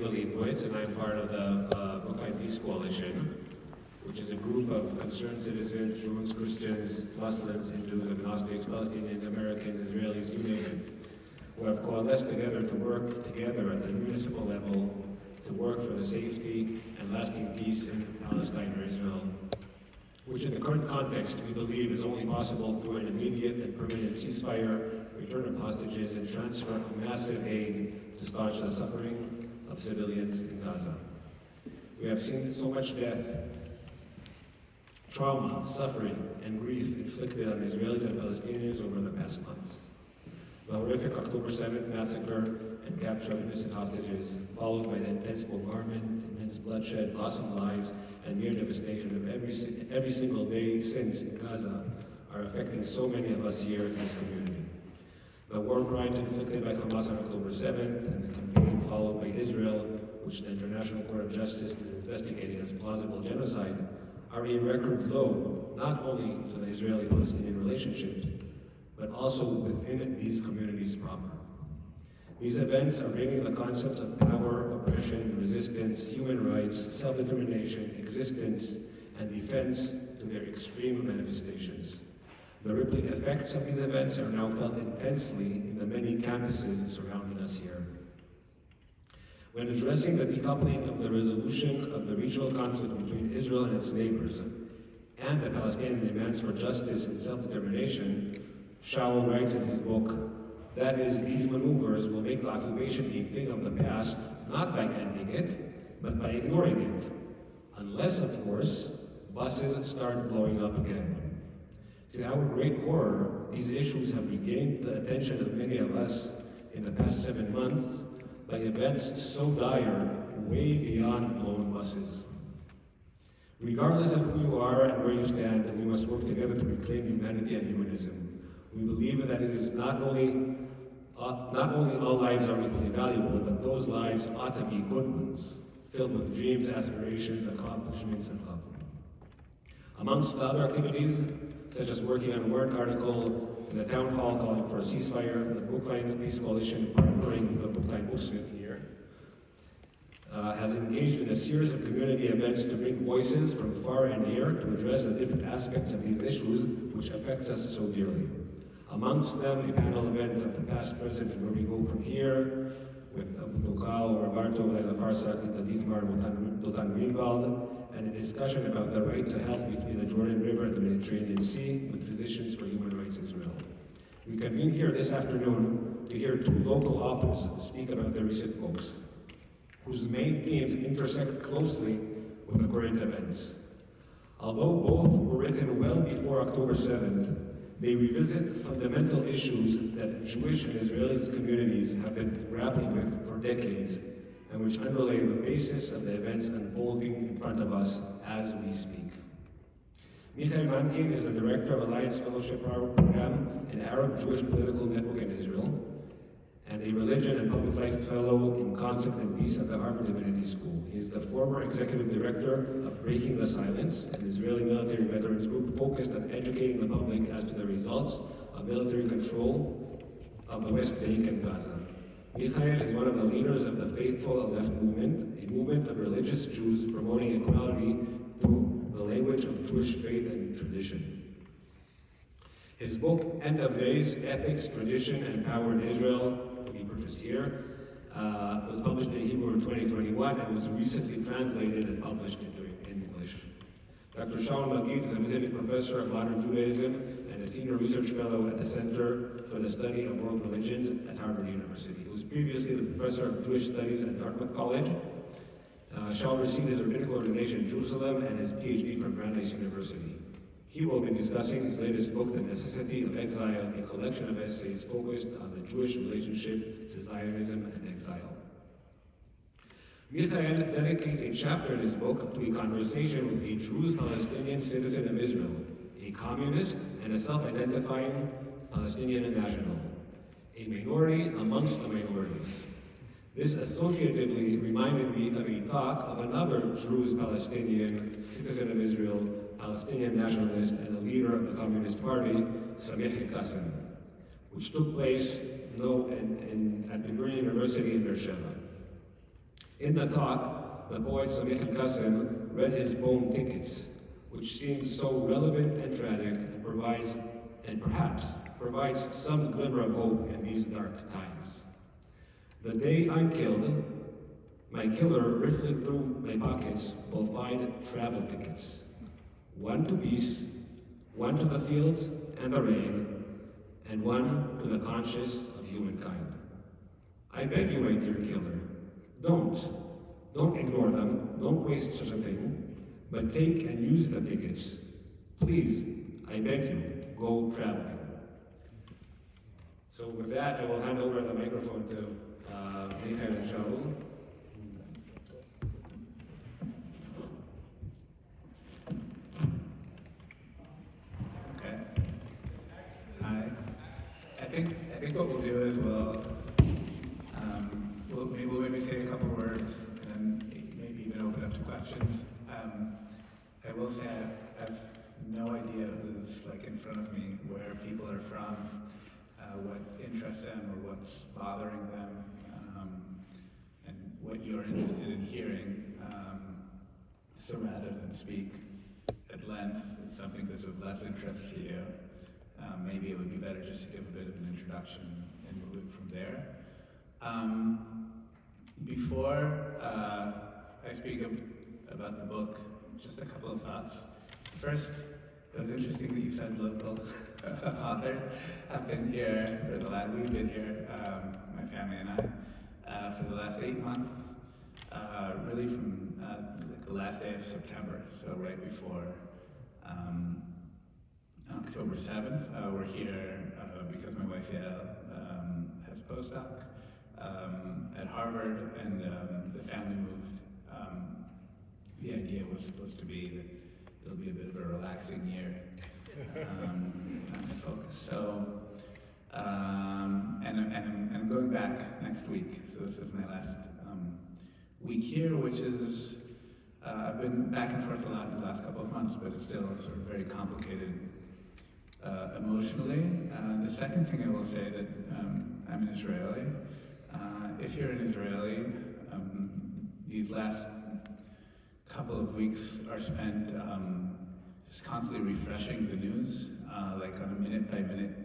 And I'm part of the Brooklyn Peace Coalition, which is a group of concerned citizens, Jews, Christians, Muslims, Hindus, agnostics, Palestinians, Americans, Israelis, you name it, who have coalesced together to work together at the municipal level to work for the safety and lasting peace in Palestine or Israel, which in the current context we believe is only possible through an immediate and permanent ceasefire, return of hostages, and transfer of massive aid to staunch the suffering of civilians in Gaza. We have seen so much death, trauma, suffering, and grief inflicted on Israelis and Palestinians over the past months. The horrific October 7th massacre and capture of innocent hostages, followed by the intense bombardment, immense bloodshed, loss of lives, and near devastation of every single day since in Gaza, are affecting so many of us here in this community. The war crimes inflicted by Hamas on October 7th and the campaign followed by Israel, which the International Court of Justice is investigating as plausible genocide, are a record low, not only to the Israeli-Palestinian relationships, but also within these communities proper. These events are bringing the concepts of power, oppression, resistance, human rights, self-determination, existence, and defense to their extreme manifestations. The rippling effects of these events are now felt intensely in the many campuses surrounding us here. When addressing the decoupling of the resolution of the regional conflict between Israel and its neighbors and the Palestinian demands for justice and self-determination, Shaul writes in his book, that is, these maneuvers will make the occupation a thing of the past, not by ending it, but by ignoring it. Unless, of course, buses start blowing up again. To our great horror, these issues have regained the attention of many of us in the past 7 months by events so dire, way beyond blown buses. Regardless of who you are and where you stand, we must work together to reclaim humanity and humanism. We believe that it is not only all lives are equally valuable, but those lives ought to be good ones, filled with dreams, aspirations, accomplishments, and love. Amongst the other activities, such as working on a warrant article in the town hall calling for a ceasefire, the Brooklyn Peace Coalition, partnering with the Brooklyn Booksmith here, has engaged in a series of community events to bring voices from far and near to address the different aspects of these issues which affect us so dearly. Amongst them, a panel event of the past, present, and where we go from here, with Mikhael, Roberto, Leila Farsak, and the Dietmar Dotan Greenwald, and a discussion about the right to health between the Jordan River and the Mediterranean Sea with Physicians for Human Rights Israel. We convene here this afternoon to hear 2 local authors speak about their recent books, whose main themes intersect closely with the current events. Although both were written well before October 7th, they revisit fundamental issues that Jewish and Israeli communities have been grappling with for decades, and which underlay the basis of the events unfolding in front of us as we speak. Mikhael Manekin is the director of Alliance Fellowship Program, an Arab Jewish political network in Israel, and a religion and public life fellow in conflict and peace at the Harvard Divinity School. He is the former executive director of Breaking the Silence, an Israeli military veterans group focused on educating the public as to the results of military control of the West Bank and Gaza. Mikhael is one of the leaders of the Faithful Left movement, a movement of religious Jews promoting equality through the language of Jewish faith and tradition. His book, End of Days, Ethics, Tradition, and Power in Israel, to be purchased here, was published in Hebrew in 2021 and was recently translated and published in English. Dr. Shaul Magid is a visiting professor of modern Judaism and a senior research fellow at the Center for the Study of World Religions at Harvard University. He was previously the professor of Jewish Studies at Dartmouth College. Shaul received his rabbinical ordination in Jerusalem and his PhD from Brandeis University. He will be discussing his latest book, The Necessity of Exile, a collection of essays focused on the Jewish relationship to Zionism and exile. Mikhael dedicates a chapter in his book to a conversation with a Druze-Palestinian citizen of Israel, a communist and a self-identifying Palestinian national, a minority amongst the minorities. This associatively reminded me of a talk of another Druze-Palestinian citizen of Israel, Palestinian nationalist, and a leader of the Communist Party, Samih al-Qasim, which took place at Ben Gurion University in Beersheba. In the talk, the poet Samih al-Qasim read his poem Tickets, which seems so relevant and tragic and perhaps provides some glimmer of hope in these dark times. The day I'm killed, my killer riffling through my pockets will find travel tickets. One to peace, one to the fields and the rain, and one to the conscience of humankind. I beg you, my dear killer, don't ignore them, don't waste such a thing, but take and use the tickets. Please, I beg you, go traveling. So with that, I will hand over the microphone to Mikhael and Shaul. Okay. Hi. I think what we'll do is we'll maybe say a couple words and then maybe even open up to questions. I will say I have no idea who's like in front of me, where people are from, what interests them or what's bothering them, and what you're interested in hearing. So rather than speak at length, it's something that's of less interest to you. Maybe it would be better just to give a bit of an introduction and move it from there. Before I speak about the book, just a couple of thoughts. First, it was interesting that you said local authors. I've been here we've been here, my family and I, for the last 8 months, really from the last day of September, so right before October 7th. We're here because my wife Yael has a postdoc at Harvard, and the family moved. The idea was supposed to be that it'll be a bit of a relaxing year, not to focus. So, and I'm going back next week. So this is my last week here, which is I've been back and forth a lot in the last couple of months, but it's still sort of very complicated emotionally. The second thing I will say that I'm an Israeli. If you're an Israeli, these last couple of weeks are spent just constantly refreshing the news, like on a minute by minute.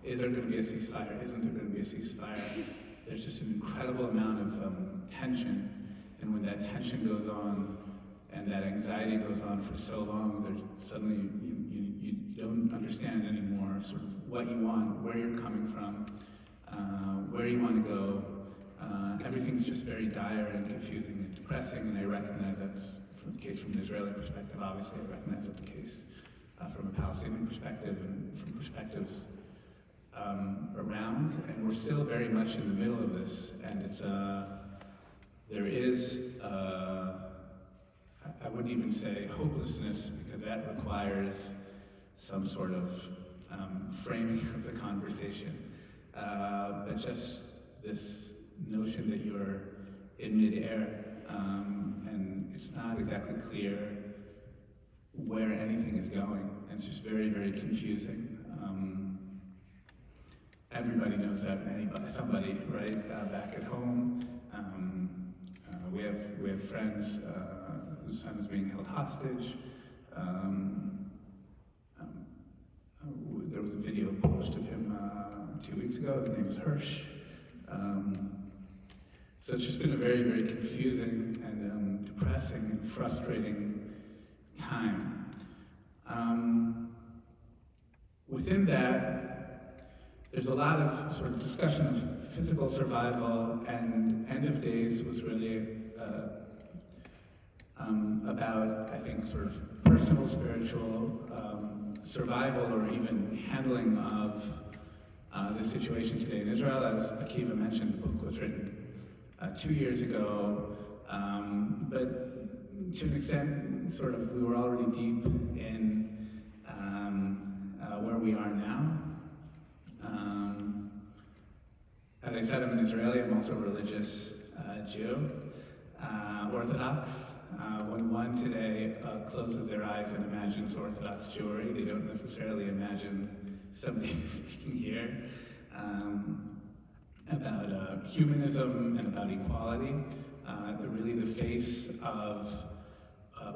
Is there going to be a ceasefire? Isn't there going to be a ceasefire? There's just an incredible amount of tension, and when that tension goes on and that anxiety goes on for so long, there's suddenly you don't understand anymore sort of what you want, where you're coming from, where you want to go. Everything's just very dire and confusing and depressing, and I recognize that's the case from an Israeli perspective. Obviously, I recognize that's the case from a Palestinian perspective and from perspectives around, and we're still very much in the middle of this, and it's there is I wouldn't even say hopelessness, because that requires some sort of framing of the conversation, but just this notion that you're in midair, and it's not exactly clear where anything is going, and it's just very, very confusing. Everybody knows that, somebody, right, back at home. We have friends whose son is being held hostage. There was a video published of him 2 weeks ago. His name is Hirsch. So it's just been a very, very confusing and depressing and frustrating time. Within that, there's a lot of sort of discussion of physical survival, and End of Days was really about, I think, sort of personal, spiritual survival, or even handling of the situation today in Israel. As Akiva mentioned, the book was written 2 years ago, but to an extent, sort of, we were already deep in where we are now. As I said, I'm an Israeli. I'm also a religious Jew, Orthodox. When one today closes their eyes and imagines Orthodox Jewry, they don't necessarily imagine somebody speaking here. about humanism and about equality. Really the face of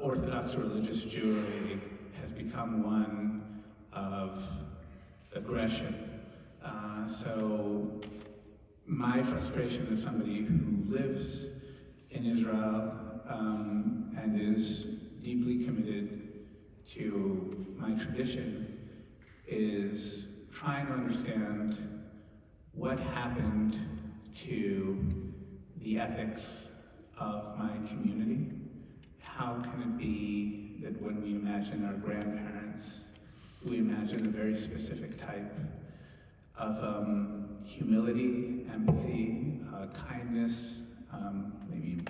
Orthodox religious Jewry has become one of aggression. So my frustration as somebody who lives in Israel and is deeply committed to my tradition is trying to understand what happened to the ethics of my community. How can it be that when we imagine our grandparents, we imagine a very specific type of humility, empathy, kindness, maybe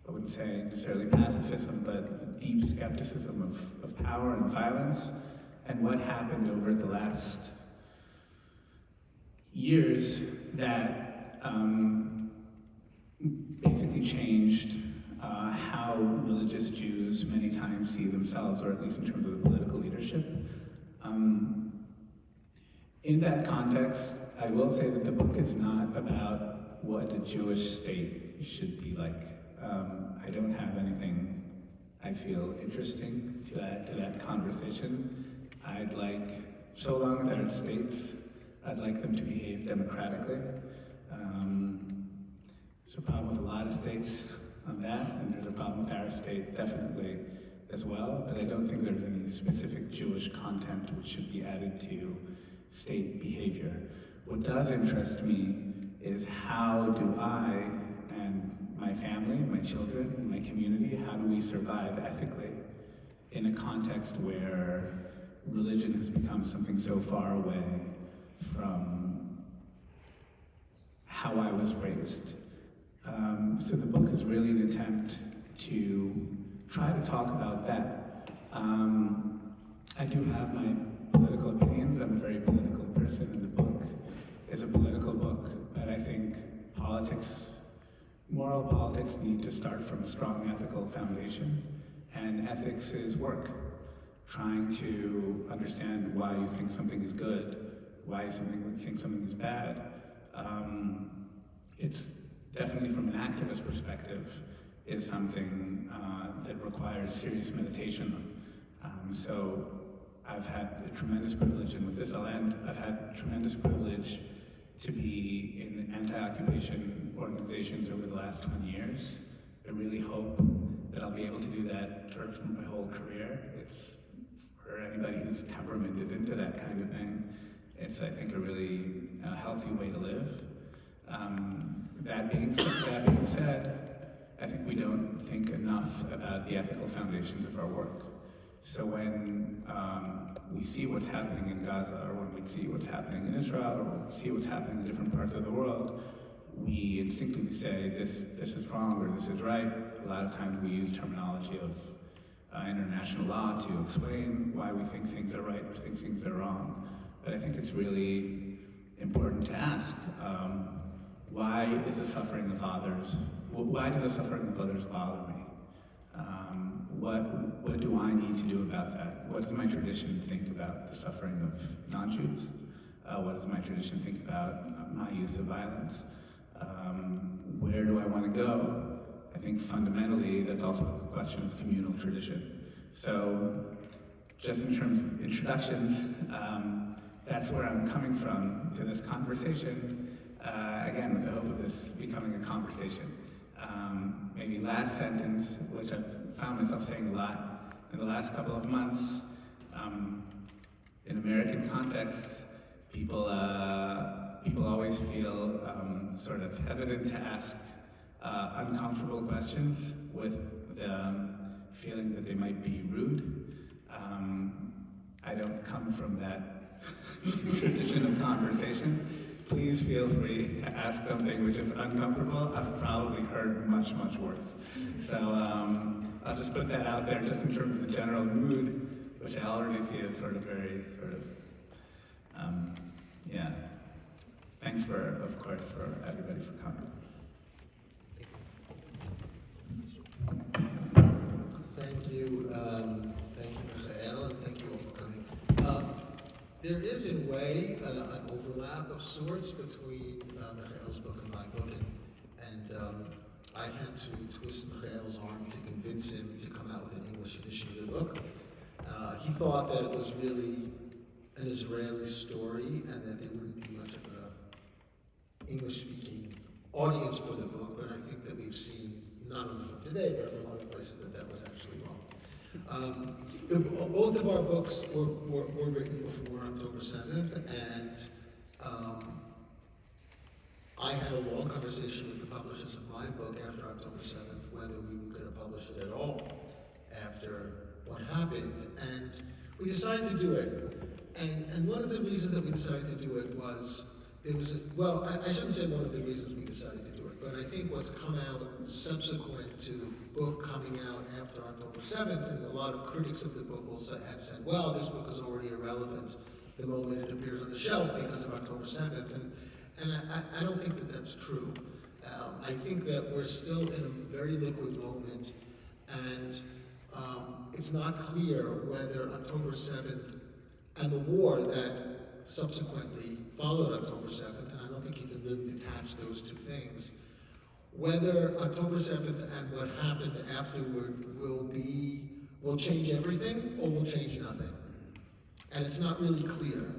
I wouldn't say necessarily pacifism, but deep skepticism of power and violence, and what happened over the last years that basically changed how religious Jews many times see themselves, or at least in terms of the political leadership. In that context, I will say that the book is not about what a Jewish state should be like. I don't have anything I feel interesting to add to that conversation. I'd like, so long as there are states, I'd like them to behave democratically. There's a problem with a lot of states on that, and there's a problem with our state definitely as well, but I don't think there's any specific Jewish content which should be added to state behavior. What does interest me is how do I and my family, my children, my community, how do we survive ethically in a context where religion has become something so far away from how I was raised. So the book is really an attempt to try to talk about that. I do have my political opinions. I'm a very political person, and the book is a political book, but I think politics, moral politics, need to start from a strong ethical foundation, and ethics is work. Trying to understand why you think something is good, why you think something is bad. It's definitely, from an activist perspective, is something that requires serious meditation. So I've had a tremendous privilege, and with this I'll end, I've had tremendous privilege to be in anti-occupation organizations over the last 20 years. I really hope that I'll be able to do that sort of for my whole career. It's, for anybody whose temperament is into that kind of thing, it's, I think, a really healthy way to live. That being said, I think we don't think enough about the ethical foundations of our work. So when we see what's happening in Gaza, or when we see what's happening in Israel, or when we see what's happening in different parts of the world, we instinctively say this is wrong or this is right. A lot of times we use terminology of international law to explain why we think things are right or think things are wrong. But I think it's really important to ask, why is the suffering of others, why does the suffering of others bother me? What do I need to do about that? What does my tradition think about the suffering of non-Jews? What does my tradition think about my use of violence? Where do I want to go? I think fundamentally that's also a question of communal tradition. So just in terms of introductions, that's where I'm coming from to this conversation, again, with the hope of this becoming a conversation. Maybe last sentence, which I've found myself saying a lot in the last couple of months. In American contexts, people always feel sort of hesitant to ask uncomfortable questions with the feeling that they might be rude. I don't come from that tradition of conversation. Please feel free to ask something which is uncomfortable. I've probably heard much, much worse. So I'll just put that out there just in terms of the general mood, which I already see as sort of very, yeah. Thanks of course, for everybody for coming. Thank you, Mikhael, and thank you all for coming. There is, in a way, an overlap of sorts between Mikhael's book and my book, and I had to twist Mikhael's arm to convince him to come out with an English edition of the book. He thought that it was really an Israeli story and that there wouldn't be much of an English-speaking audience for the book, but I think that we've seen, not only from today, but from other places, that that was actually wrong. Both of our books were written before October 7th, and I had a long conversation with the publishers of my book after October 7th, whether we were going to publish it at all after what happened, and we decided to do it. And one of the reasons that we decided to do it was, I shouldn't say one of the reasons we decided to do it, but I think what's come out subsequent to the book coming out after October 7th, and a lot of critics of the book had said, well, this book is already irrelevant the moment it appears on the shelf because of October 7th, and I don't think that that's true. I think that we're still in a very liquid moment, and it's not clear whether October 7th and the war that subsequently followed October 7th, and I don't think you can really detach those two things, whether October 7th and what happened afterward will change everything or will change nothing. And it's not really clear.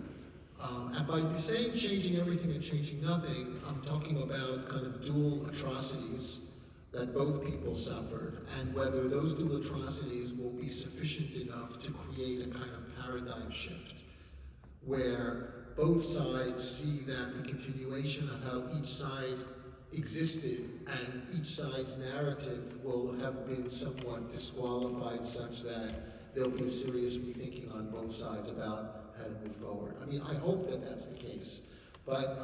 And by saying changing everything and changing nothing, I'm talking about kind of dual atrocities that both people suffered, and whether those dual atrocities will be sufficient enough to create a kind of paradigm shift where both sides see that the continuation of how each side existed and each side's narrative will have been somewhat disqualified such that there'll be a serious rethinking on both sides about how to move forward. I mean, I hope that that's the case, but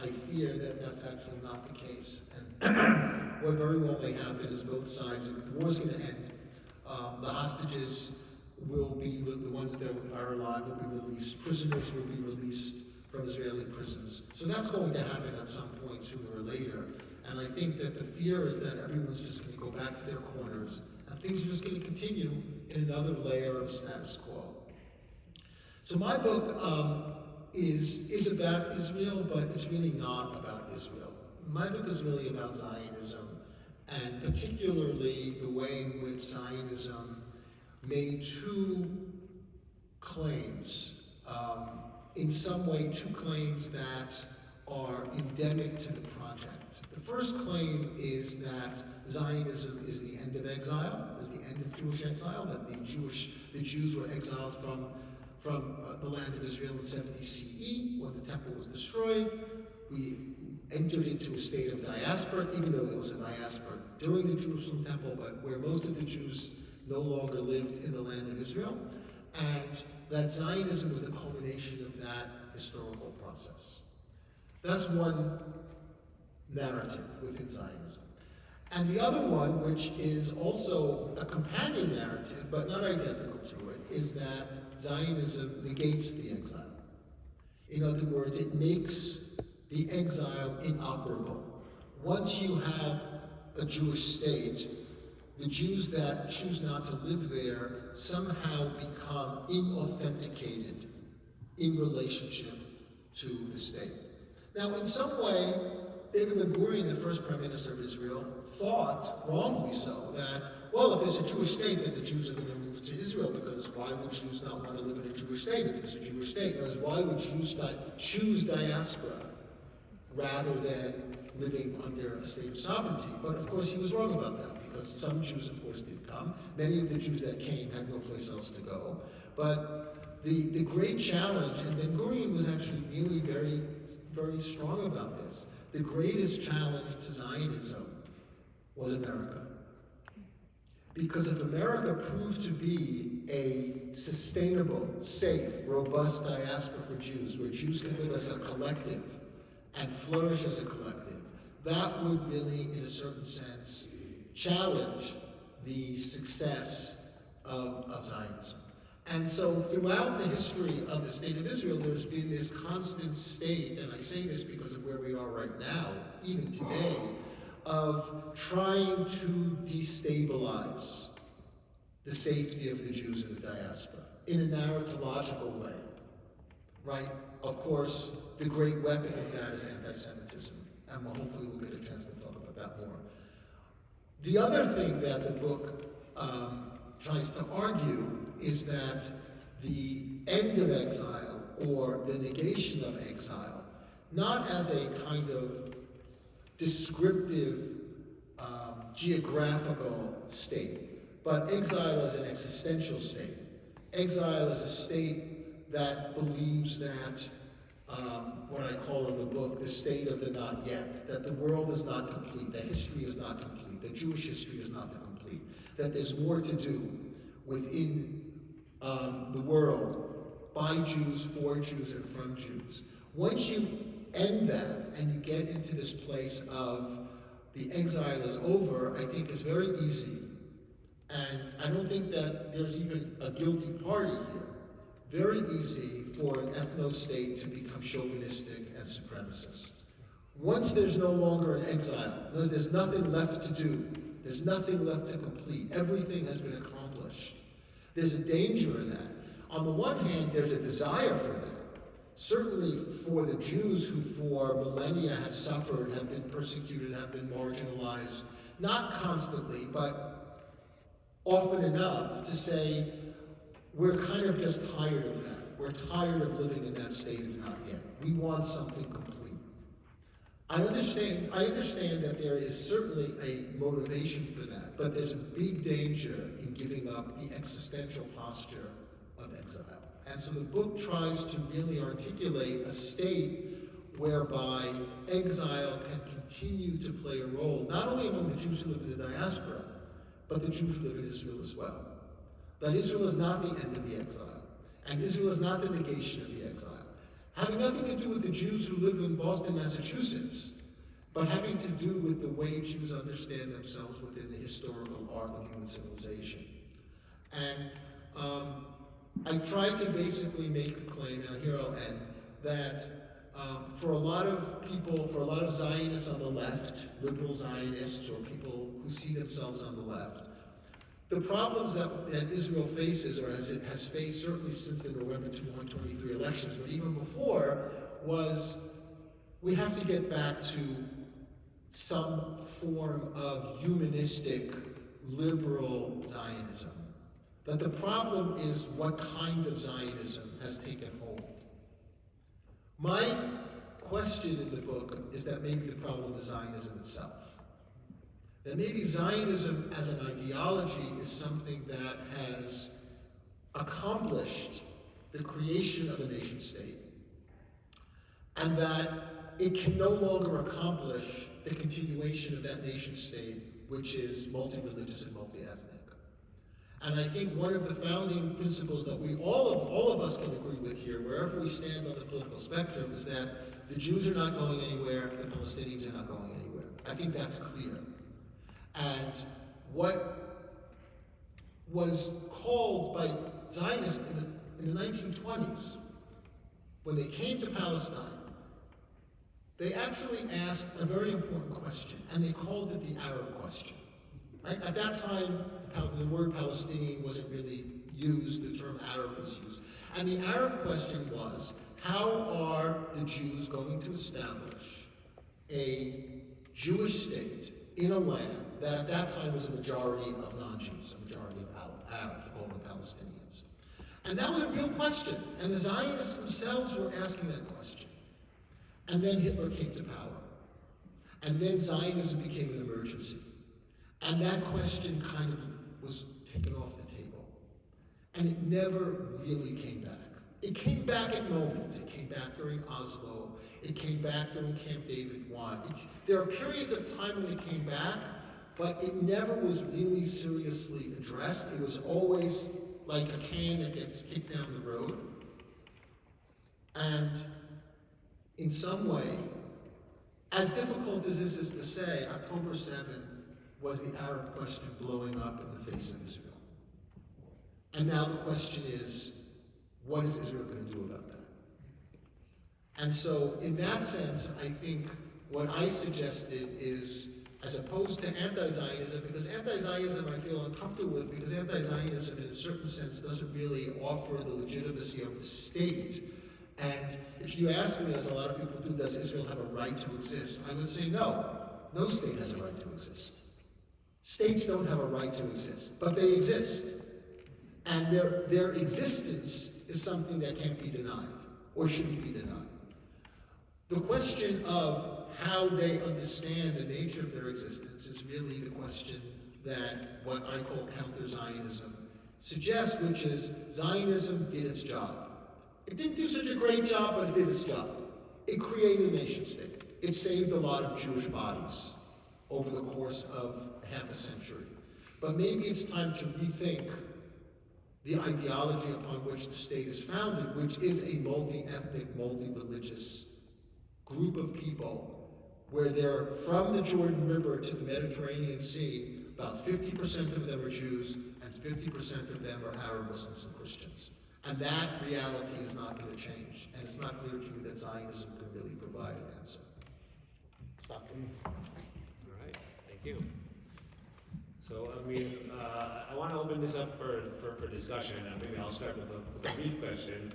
I fear that that's actually not the case. And what very well may happen is both sides, if the war's going to end, the hostages will be, the ones that are alive will be released, prisoners will be released from Israeli prisons. So that's going to happen at some point sooner or later. And I think that the fear is that everyone's just going to go back to their corners and things are just going to continue in another layer of status quo. So my book is about Israel, but it's really not about Israel. My book is really about Zionism, and particularly the way in which Zionism made two claims, in some way two claims that are endemic to the project. The first claim is that Zionism is the end of exile, is the end of Jewish exile, that the Jews were exiled from the land of Israel in 70 CE, when the temple was destroyed. We entered into a state of diaspora, even though there was a diaspora during the Jerusalem temple, but where most of the Jews no longer lived in the land of Israel, and that Zionism was the culmination of that historical process. That's one narrative within Zionism. And the other one, which is also a companion narrative, but not identical to it, is that Zionism negates the exile. In other words, it makes the exile inoperable. Once you have a Jewish state, the Jews that choose not to live there somehow become inauthenticated in relationship to the state. Now, in some way, David Ben-Gurion, the first prime minister of Israel, thought, wrongly so, that, well, if there's a Jewish state, then the Jews are going to move to Israel, because why would Jews not want to live in a Jewish state if there's a Jewish state? Whereas why would Jews choose diaspora rather than living under a state of sovereignty? But of course he was wrong about that, because some Jews, of course, did come. Many of the Jews that came had no place else to go. But the great challenge, and Ben-Gurion was actually really very, very strong about this, the greatest challenge to Zionism was America. Because if America proved to be a sustainable, safe, robust diaspora for Jews, where Jews can live as a collective and flourish as a collective, that would really, in a certain sense, challenge the success of Zionism. And so throughout the history of the State of Israel, there's been this constant state, and I say this because of where we are right now, even today, of trying to destabilize the safety of the Jews in the diaspora in a narratological way, right? of course, the great weapon of that is anti-Semitism, and hopefully we'll get a chance to talk about that more. The other thing that the book tries to argue is that the end of exile, or the negation of exile, not as a kind of descriptive geographical state, but exile as an existential state. Exile is a state that believes that what I call in the book the state of the not yet, that the world is not complete, that history is not complete, that Jewish history is not complete, that there's more to do within the world by Jews, for Jews, and from Jews. Once you end that and you get into this place of the exile is over, I think it's very easy, and I don't think that there's even a guilty party here, very easy for an ethno-state to become chauvinistic and supremacist. Once there's no longer an exile, there's nothing left to do, there's nothing left to complete, everything has been accomplished. There's a danger in that. On the one hand, there's a desire for that. Certainly for the Jews who for millennia have suffered, have been persecuted, have been marginalized, not constantly, but often enough to say, we're kind of just tired of that. We're tired of living in that state of not yet. We want something complete. I understand that there is certainly a motivation for that, but there's a big danger in giving up the existential posture of exile. And so the book tries to really articulate a state whereby exile can continue to play a role, not only among the Jews who live in the diaspora, but the Jews who live in Israel as well. That Israel is not the end of the exile, and Israel is not the negation of the exile. Having nothing to do with the Jews who live in Boston, Massachusetts, but having to do with the way Jews understand themselves within the historical arc of human civilization. And I tried to basically make the claim, and here I'll end, that for a lot of people, for a lot of Zionists on the left, liberal Zionists or people who see themselves on the left, the problems that Israel faces, or as it has faced certainly since the November 2023 elections, but even before, was we have to get back to some form of humanistic, liberal Zionism. That the problem is what kind of Zionism has taken hold. My question in the book is that maybe the problem is Zionism itself. That maybe Zionism as an ideology is something that has accomplished the creation of a nation state, and that it can no longer accomplish the continuation of that nation state, which is multi-religious and multi-ethnic. And I think one of the founding principles that we all of us can agree with here, wherever we stand on the political spectrum, is that the Jews are not going anywhere, the Palestinians are not going anywhere. I think that's clear. And what was called by Zionists in the 1920s, when they came to Palestine, they actually asked a very important question, and they called it the Arab question. Right? At that time, the word Palestinian wasn't really used, the term Arab was used. And the Arab question was, how are the Jews going to establish a Jewish state in a land that at that time was a majority of non-Jews, a majority of Arabs, called the Palestinians? And that was a real question, and the Zionists themselves were asking that question. And then Hitler came to power. And then Zionism became an emergency. And that question kind of was taken off the table. And it never really came back. It came back at moments. It came back during Oslo. It came back during Camp David I. There are periods of time when it came back, but it never was really seriously addressed. It was always like a can that gets kicked down the road. And in some way, as difficult as this is to say, October 7th was the Arab question blowing up in the face of Israel. And now the question is, what is Israel going to do about that? And so, in that sense, I think what I suggested is, as opposed to anti-Zionism, because anti-Zionism I feel uncomfortable with, because anti-Zionism in a certain sense doesn't really offer the legitimacy of the state And if you ask me, as a lot of people do, does Israel have a right to exist? I would say no. No state has a right to exist. States don't have a right to exist, but they exist. And their existence is something that can't be denied, or shouldn't be denied. The question of how they understand the nature of their existence is really the question that what I call counter-Zionism suggests, which is Zionism did its job. It didn't do such a great job, but it did its job. It created a nation state. It saved a lot of Jewish bodies over the course of half a century. But maybe it's time to rethink the ideology upon which the state is founded, which is a multi-ethnic, multi-religious group of people, where they're from the Jordan River to the Mediterranean Sea, about 50% of them are Jews, and 50% of them are Arab Muslims and Christians. And that reality is not going to change. And it's not clear to me that Zionism can really provide an answer. All right, thank you. So, I mean, I want to open this up for discussion, and maybe I'll start with a brief question.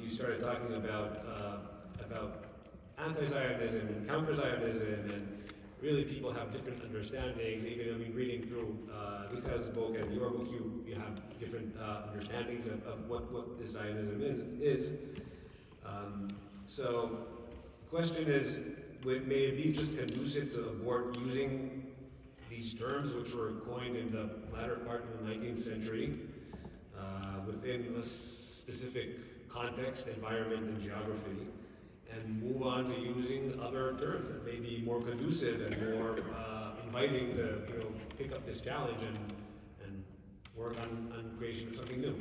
You started talking about anti-Zionism and counter-Zionism, and really people have different understandings. Even, I mean, reading through Mikhael's book and your book, you have different understandings of what this Zionism is. So, the question is, may it be just conducive to abort using these terms, which were coined in the latter part of the 19th century, within a specific context, environment, and geography, and move on to using other terms that may be more conducive and more inviting to pick up this challenge and work on creation of something new?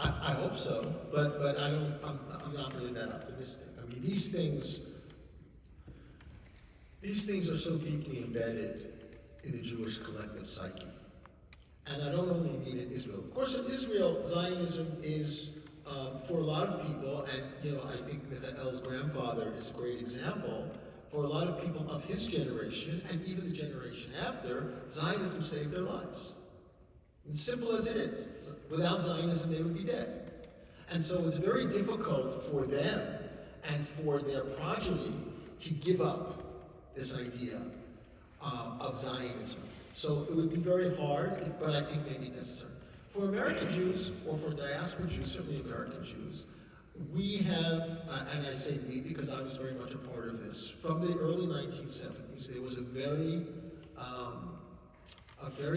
I hope so, but I'm not really that optimistic. I mean, these things are so deeply embedded in the Jewish collective psyche. And I don't only mean in Israel. Of course, in Israel, Zionism is, for a lot of people, and I think Mikhael's grandfather is a great example, for a lot of people of his generation, and even the generation after, Zionism saved their lives. As simple as it is. Without Zionism, they would be dead. And so it's very difficult for them and for their progeny to give up this idea of Zionism. So it would be very hard, but I think maybe necessary. For American Jews, or for diaspora Jews, certainly American Jews, we have, and I say we because I was very much a part of this, from the early 1970s, there was a very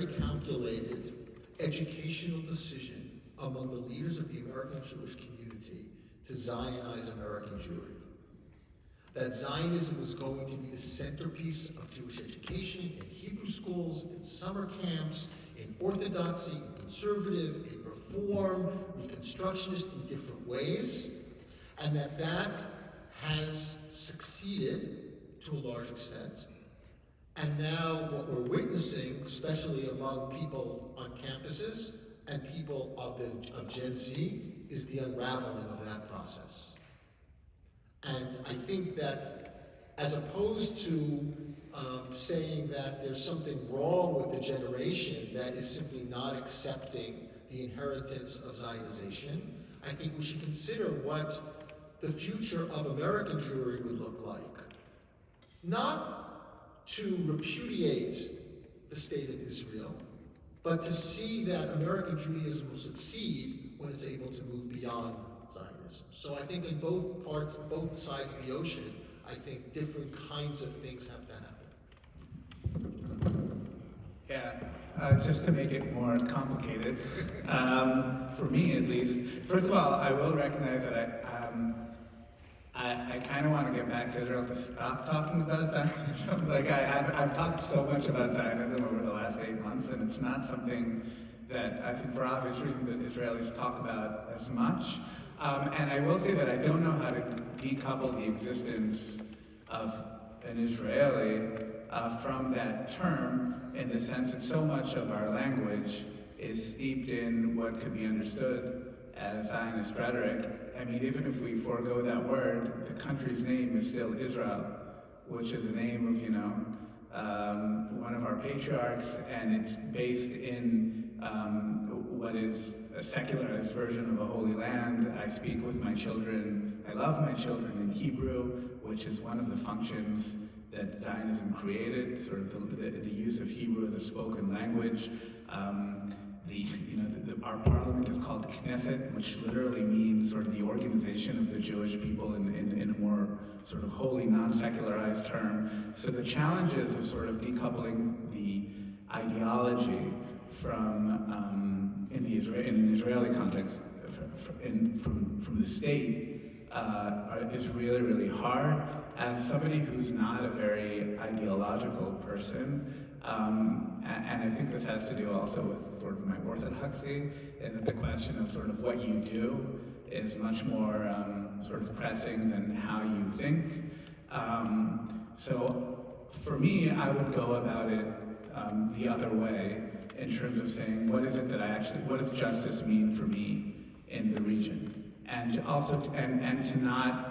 calculated educational decision among the leaders of the American Jewish community to Zionize American Jewry. That Zionism was going to be the centerpiece of Jewish education in Hebrew schools, in summer camps, in orthodoxy, in conservative, in reform, reconstructionist, in different ways, and that has succeeded to a large extent. And now what we're witnessing, especially among people on campuses and people of Gen Z, is the unraveling of that process. And I think that as opposed to saying that there's something wrong with the generation that is simply not accepting the inheritance of Zionization, I think we should consider what the future of American Jewry would look like. Not to repudiate the state of Israel, but to see that American Judaism will succeed when it's able to move beyond Zionism. So I think in both sides of the ocean, I think different kinds of things have to happen. Yeah, just to make it more complicated, for me at least, first of all, I will recognize that I kind of want to get back to Israel to stop talking about Zionism. Like I've talked so much about Zionism over the last 8 months, and it's not something that I think for obvious reasons that Israelis talk about as much. And I will say that I don't know how to decouple the existence of an Israeli from that term, in the sense that so much of our language is steeped in what could be understood as Zionist rhetoric. I mean, even if we forego that word, the country's name is still Israel, which is a name of, one of our patriarchs, and it's based in what is a secularized version of a holy land. I speak with my children. I love my children in Hebrew, which is one of the functions that Zionism created, sort of the use of Hebrew as a spoken language. Our parliament is called Knesset, which literally means sort of the organization of the Jewish people in a more sort of holy, non-secularized term. So the challenges of sort of decoupling the ideology from, in an Israeli context, from the state is really, really hard. As somebody who's not a very ideological person, and I think this has to do also with sort of my orthodoxy, is that the question of sort of what you do is much more sort of pressing than how you think. So for me, I would go about it the other way in terms of saying, what is it that what does justice mean for me in the region? And to also, and to not,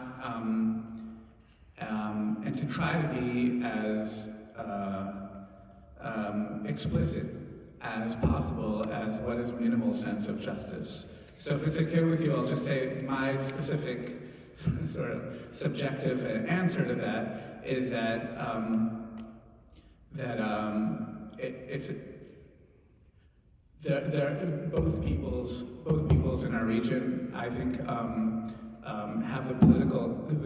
and to try to be as explicit as possible as what is minimal sense of justice. So if it's okay with you, I'll just say my specific sort of subjective answer to that is that both peoples in our region, I think, have the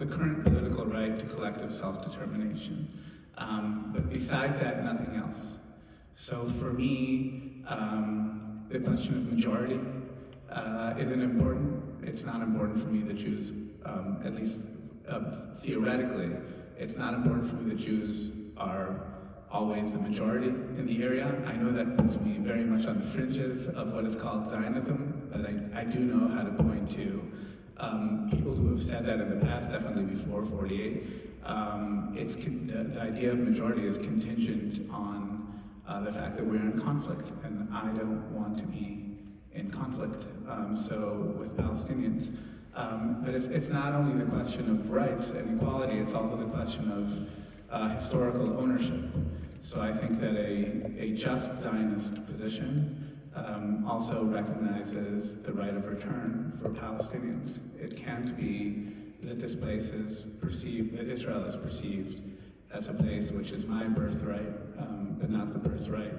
current political right to collective self-determination. But besides that, nothing else. So for me, the question of majority isn't important. It's not important for me that Jews, at least theoretically, it's not important for me that Jews are always the majority in the area. I know that puts me very much on the fringes of what is called Zionism, but I do know how to point to people who have said that in the past, definitely before 48. The idea of majority is contingent on the fact that we're in conflict, and I don't want to be in conflict, so with Palestinians. But it's not only the question of rights and equality, it's also the question of historical ownership. So I think that a just Zionist position also recognizes the right of return for Palestinians. It can't be that this place is perceived, that Israel is perceived as a place which is my birthright, but not the birthright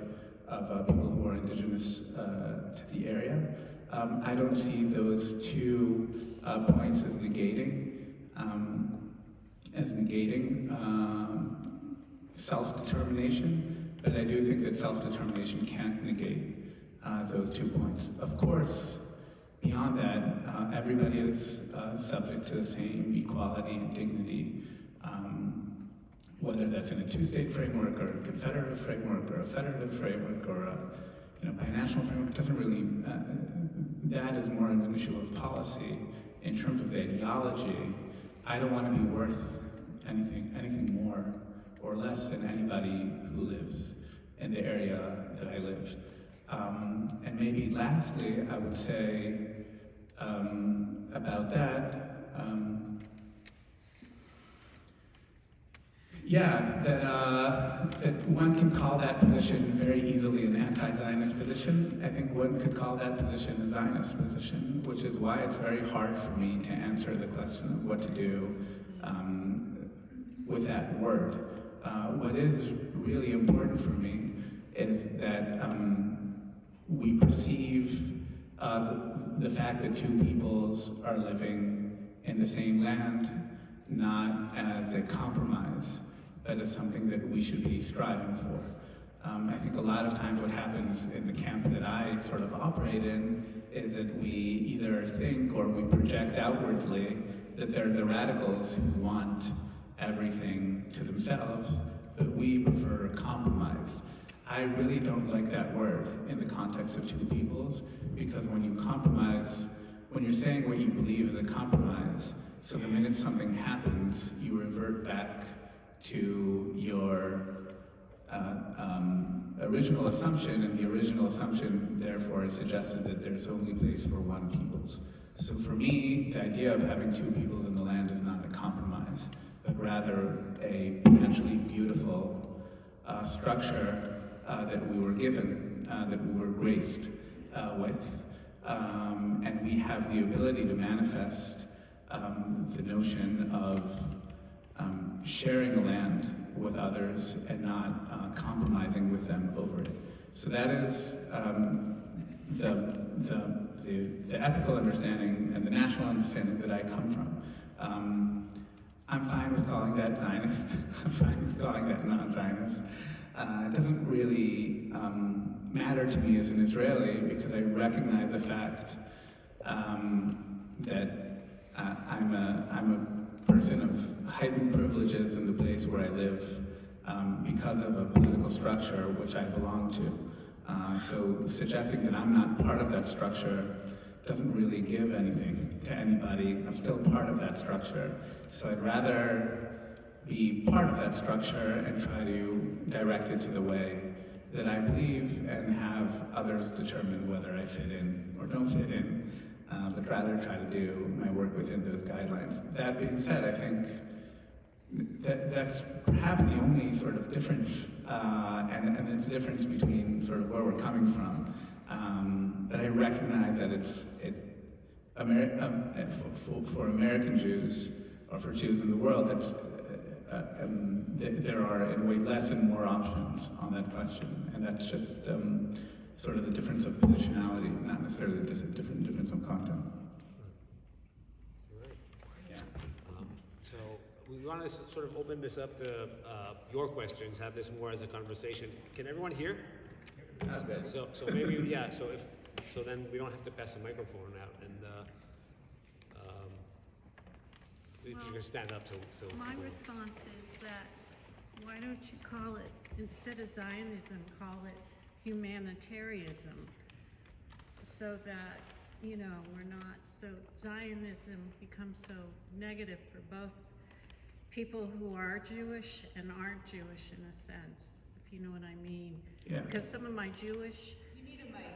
of people who are indigenous to the area. I don't see those two points as negating self-determination, but I do think that self-determination can't negate those 2 points. Of course, beyond that, everybody is subject to the same equality and dignity, whether that's in a two-state framework or a confederative framework or a federative framework or a binational framework. It doesn't really, that is more of an issue of policy. In terms of the ideology, I don't want to be worth anything more or less than anybody who lives in the area that I live. And maybe lastly, I would say about that, that one can call that position very easily an anti-Zionist position. I think one could call that position a Zionist position, which is why it's very hard for me to answer the question of what to do with that word. What is really important for me is that we perceive the fact that two peoples are living in the same land not as a compromise, but as something that we should be striving for. I think a lot of times what happens in the camp that I sort of operate in is that we either think or we project outwardly that they're the radicals who want everything to themselves, but we prefer compromise. I really don't like that word in the context of two peoples, because when you compromise, when you're saying what you believe is a compromise, so the minute something happens, you revert back to your original assumption, and the original assumption, therefore, is suggested that there's only place for one peoples. So for me, the idea of having two peoples in the land is not a compromise, but rather a potentially beautiful structure that we were given, that we were graced. with, and we have the ability to manifest the notion of sharing a land with others and not compromising with them over it. So that is the ethical understanding and the national understanding that I come from. I'm fine with calling that Zionist. I'm fine with calling that non-Zionist. It doesn't really matter to me as an Israeli because I recognize the fact that I'm a person of heightened privileges in the place where I live because of a political structure which I belong to. So suggesting that I'm not part of that structure doesn't really give anything to anybody. I'm still part of that structure. So I'd rather be part of that structure and try to direct it to the way that I believe and have others determine whether I fit in or don't fit in, but rather try to do my work within those guidelines. That being said, I think that's perhaps the only sort of difference, and it's a difference between sort of where we're coming from. But I recognize that for American Jews, or for Jews in the world, there are in a way less and more options on that question, and that's just sort of the difference of positionality, not necessarily the difference of content. Right. Yeah. So we want to sort of open this up to your questions, have this more as a conversation. Can everyone hear? Okay. So maybe, yeah, so then we don't have to pass the microphone out, and we can stand up so My response is that why don't you call it, instead of Zionism, call it humanitarianism, so that, we're not so, Zionism becomes so negative for both people who are Jewish and aren't Jewish in a sense, if you know what I mean. Yeah. Because some of my Jewish, you need a mic.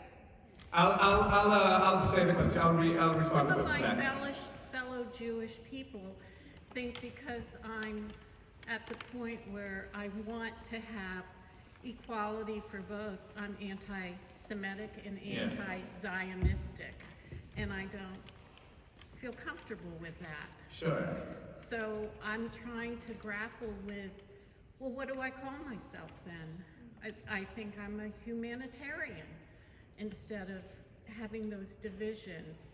I'll say the question. I'll respond to Some the of question my back. fellow Jewish people think because I'm at the point where I want to have equality for both, I'm anti-Semitic and anti-Zionistic, and I don't feel comfortable with that. Sure. So I'm trying to grapple with, well, what do I call myself then? I think I'm a humanitarian instead of having those divisions.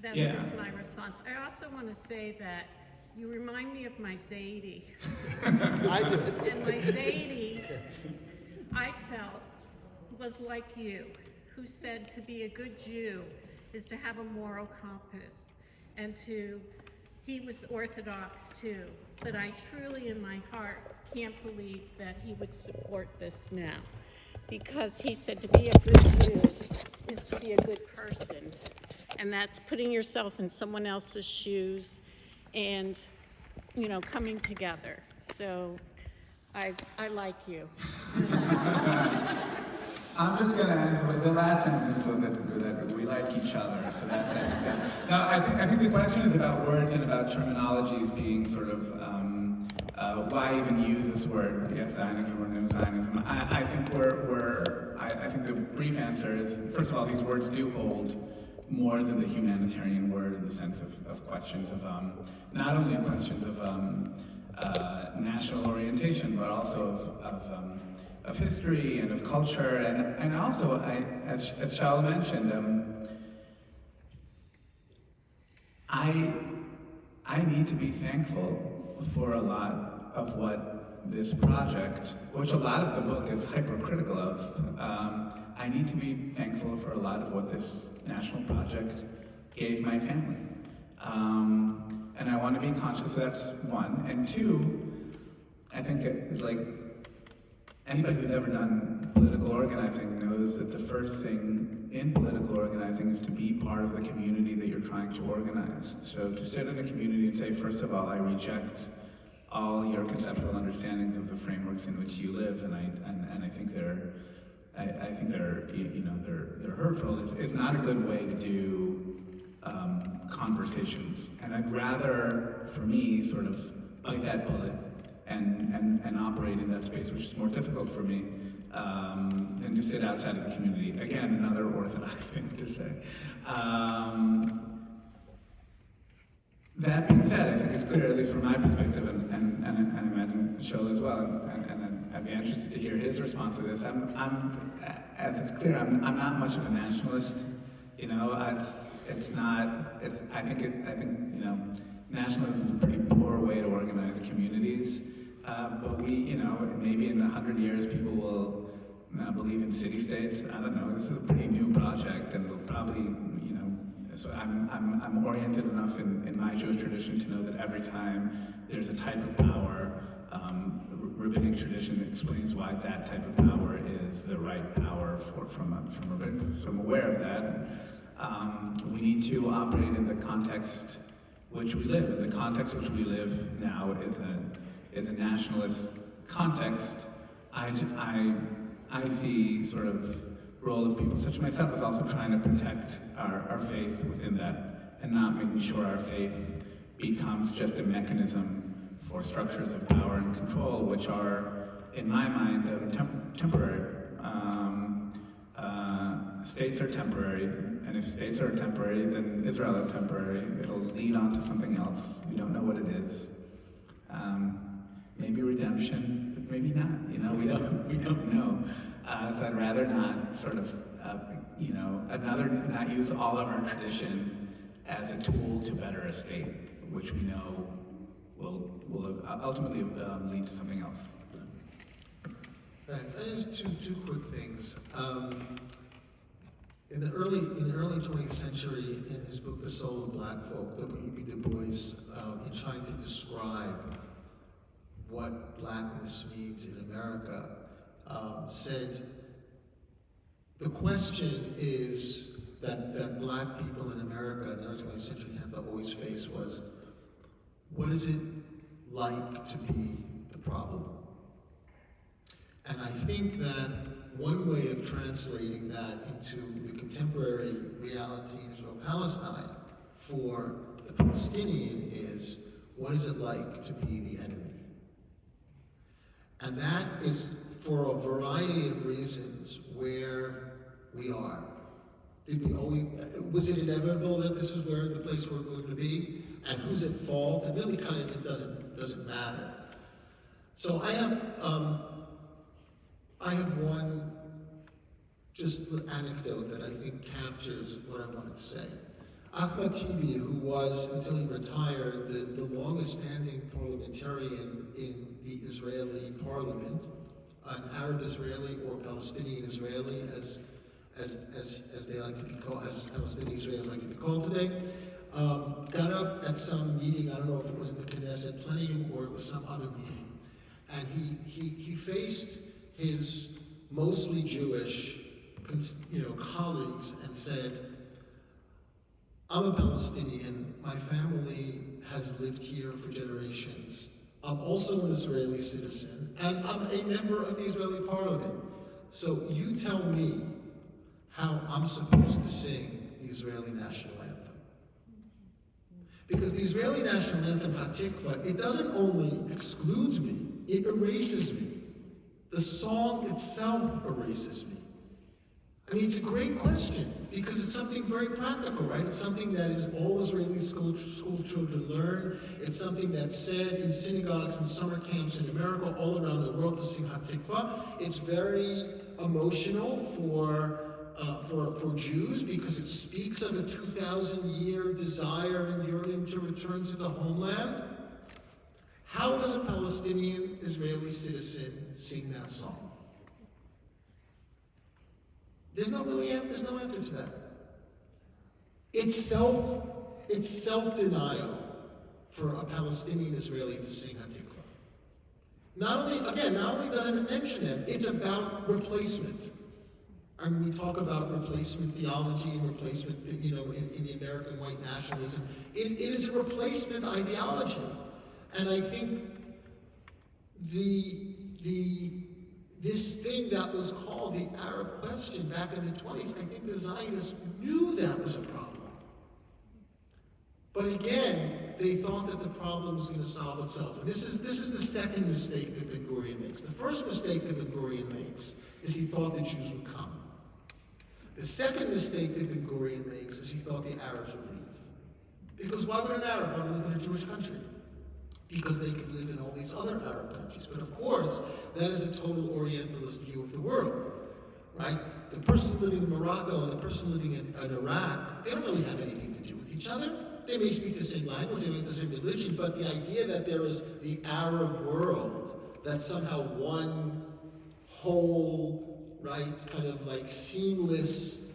That's just my response. I also want to say that you remind me of my Zaidi. I do. And my Zaidi, I felt, was like you, who said to be a good Jew is to have a moral compass, and he was Orthodox too, but I truly in my heart can't believe that he would support this now, because he said to be a good Jew is to be a good person, and that's putting yourself in someone else's shoes and, coming together. So I like you. I'm just going to end with the last sentence was that we like each other. So that's it. No, I think the question is about words and about terminologies being sort of why even use this word, yes, Zionism or no Zionism. I think I think the brief answer is, first of all, these words do hold more than the humanitarian word in the sense of questions of not only questions of national orientation, but also of history and of culture, and also, as Shaul mentioned, I need to be thankful for a lot of what this project, which a lot of the book is hypercritical of. I need to be thankful for a lot of what this national project gave my family. And I want to be conscious, so that's one. And two, I think anybody who's ever done political organizing knows that the first thing in political organizing is to be part of the community that you're trying to organize. So to sit in a community and say, first of all, I reject all your conceptual understandings of the frameworks in which you live, and I think they're they're hurtful. It's not a good way to do conversations. And I'd rather, for me, sort of bite that bullet and operate in that space, which is more difficult for me than to sit outside of the community. Again, another orthodox thing to say. That being said, I think it's clear, at least from my perspective, and I imagine Shaul as well, and I'd be interested to hear his response to this. As it's clear, I'm not much of a nationalist. You know, I think you know, nationalism is a pretty poor way to organize communities. But we, you know, maybe in 100 years, people will believe in city-states. I don't know. This is a pretty new project, and we'll probably, you know. So I'm oriented enough in my Jewish tradition to know that every time there's a type of power, rabbinic tradition explains why that type of power is the right power from rabbinic. So I'm aware of that. We need to operate in the context which we live. And the context which we live now is a nationalist context. I see sort of role of people such as myself as also trying to protect our faith within that and not making sure our faith becomes just a mechanism for structures of power and control, which are, in my mind, temporary. States are temporary, and if states are temporary, then Israel is temporary. It'll lead on to something else. We don't know what it is. Maybe redemption, but maybe not. You know, we don't know. So I'd rather not sort of, you know, not use all of our tradition as a tool to better a state, which we know will ultimately lead to something else. Thanks. Just two quick things. In the early 20th century, in his book *The Soul of Black Folk*, W.E.B. Du Bois, in trying to describe what blackness means in America, said the question is that black people in America in the early 20th century had to always face was, what is it like to be the problem? And I think that one way of translating that into the contemporary reality in Israel-Palestine for the Palestinian is, what is it like to be the enemy? And that is for a variety of reasons where we are. Was it inevitable that this is where the place we're going to be? And who's at fault? It really kind of doesn't matter. So I have one just anecdote that I think captures what I wanted to say. Ahmad Tibi, who was, until he retired, the longest-standing parliamentarian in the Israeli parliament, an Arab Israeli or Palestinian Israeli, as they like to be called, as Palestinian Israelis like to be called today, got up at some meeting. I don't know if it was in the Knesset Plenum or it was some other meeting, and he faced his mostly Jewish, colleagues and said, I'm a Palestinian, my family has lived here for generations. I'm also an Israeli citizen, and I'm a member of the Israeli parliament. So you tell me how I'm supposed to sing the Israeli national anthem. Because the Israeli national anthem, Hatikva, it doesn't only exclude me, it erases me. The song itself erases me. I mean, it's a great question because it's something very practical, right? It's something that is all Israeli school children learn. It's something that's said in synagogues and summer camps in America, all around the world, to sing Hatikva. It's very emotional for Jews because it speaks of a 2,000-year desire and yearning to return to the homeland. How does a Palestinian Israeli citizen sing that song? There's no answer to that. It's self-denial for a Palestinian Israeli to sing Hatikva. Not only doesn't it mention them, it's about replacement. And we talk about replacement theology and replacement, in the American white nationalism. It is a replacement ideology. And I think this thing that was called the Arab question back in the 20s, I think the Zionists knew that was a problem. But again, they thought that the problem was going to solve itself. And this is the second mistake that Ben Gurion makes. The first mistake that Ben Gurion makes is he thought the Jews would come. The second mistake that Ben Gurion makes is he thought the Arabs would leave. Because why would an Arab want to live in a Jewish country? Because they could live in all these other Arab countries. But of course, that is a total Orientalist view of the world, right? The person living in Morocco and the person living in Iraq, they don't really have anything to do with each other. They may speak the same language, they may have the same religion, but the idea that there is the Arab world, that somehow one whole, right, kind of like seamless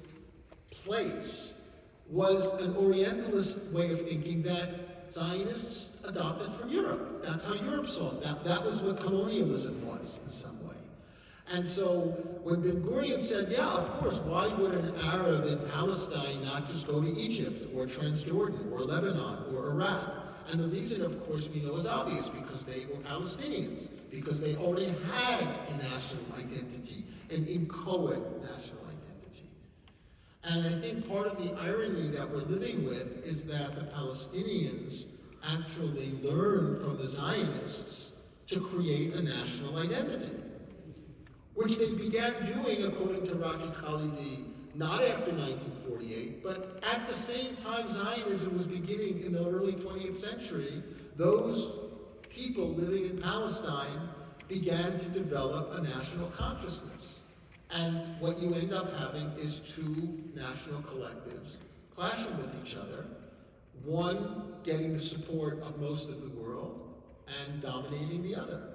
place, was an Orientalist way of thinking that Zionists adopted from Europe. That's how Europe saw it. That was what colonialism was in some way. And so when Ben Gurion said, yeah, of course, why would an Arab in Palestine not just go to Egypt or Transjordan or Lebanon or Iraq? And the reason, of course, we know is obvious, because they were Palestinians, because they already had a national identity, an inchoate national identity. And I think part of the irony that we're living with is that the Palestinians actually learned from the Zionists to create a national identity, which they began doing, according to Raki Khalidi, not after 1948, but at the same time Zionism was beginning in the early 20th century. Those people living in Palestine began to develop a national consciousness. And what you end up having is two national collectives clashing with each other, one getting the support of most of the world and dominating the other.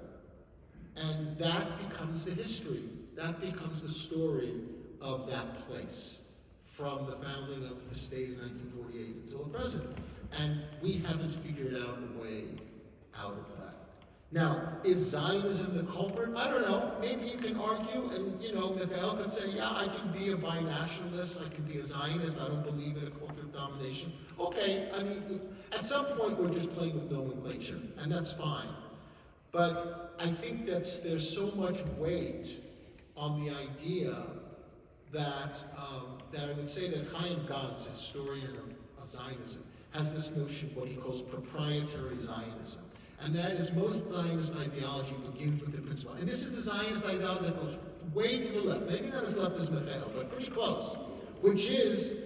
And that becomes the history, that becomes the story of that place from the founding of the state in 1948 until the present. And we haven't figured out a way out of that. Now, is Zionism the culprit? I don't know. Maybe you can argue, and Mikhael could say, yeah, I can be a binationalist, I can be a Zionist, I don't believe in a culture of domination. Okay, I mean, at some point we're just playing with nomenclature, and that's fine. But I think there's so much weight on the idea that I would say that Chaim Gans, historian of Zionism, has this notion of what he calls proprietary Zionism. And that is, most Zionist ideology begins with the principle. And this is the Zionist ideology that goes way to the left, maybe not as left as Mikhael, but pretty close, which is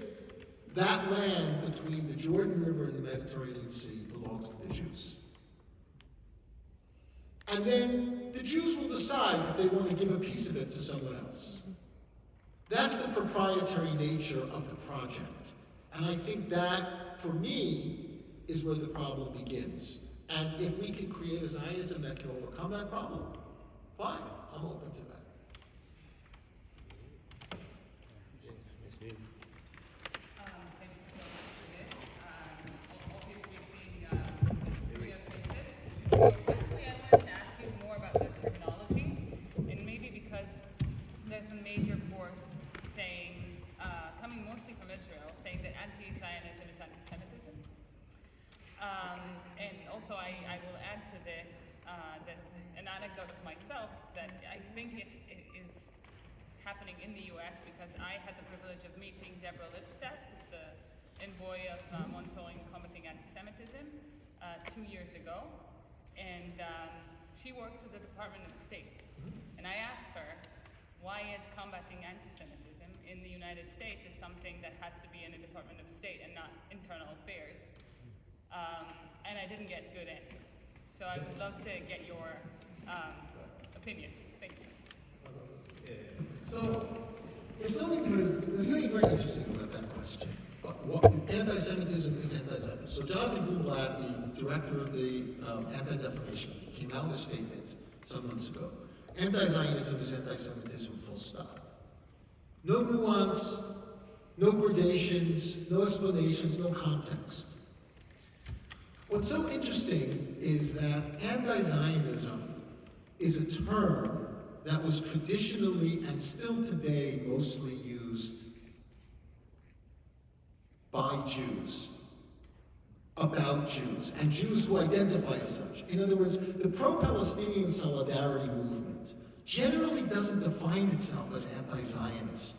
that land between the Jordan River and the Mediterranean Sea belongs to the Jews. And then the Jews will decide if they want to give a piece of it to someone else. That's the proprietary nature of the project. And I think that, for me, is where the problem begins. And if we can create a Zionism that can overcome that problem, fine, I'm open to that. Actually, I wanted to ask you more about the terminology, and maybe because there's a major force saying, coming mostly from Israel, saying that anti-Zionism is anti-Semitism. And also, I will add to this that an anecdote of myself that I think it is happening in the U.S. because I had the privilege of meeting Deborah Lipstadt, the envoy of monitoring and combating anti-Semitism, 2 years ago. And she works at the Department of State. And I asked her, why is combating anti-Semitism in the United States is something that has to be in the Department of State and not internal affairs? And I didn't get a good answer. So I would love to get your opinion. Thank you. So, there's something very interesting about that question. Anti-Semitism is anti-Semitism. So Jonathan Grunblatt, the director of the Anti-Defamation League, came out with a statement some months ago. Anti-Zionism is anti-Semitism, full stop. No nuance, no gradations, no explanations, no context. What's so interesting is that anti-Zionism is a term that was traditionally and still today mostly used by Jews, about Jews, and Jews who identify as such. In other words, the pro-Palestinian solidarity movement generally doesn't define itself as anti-Zionist.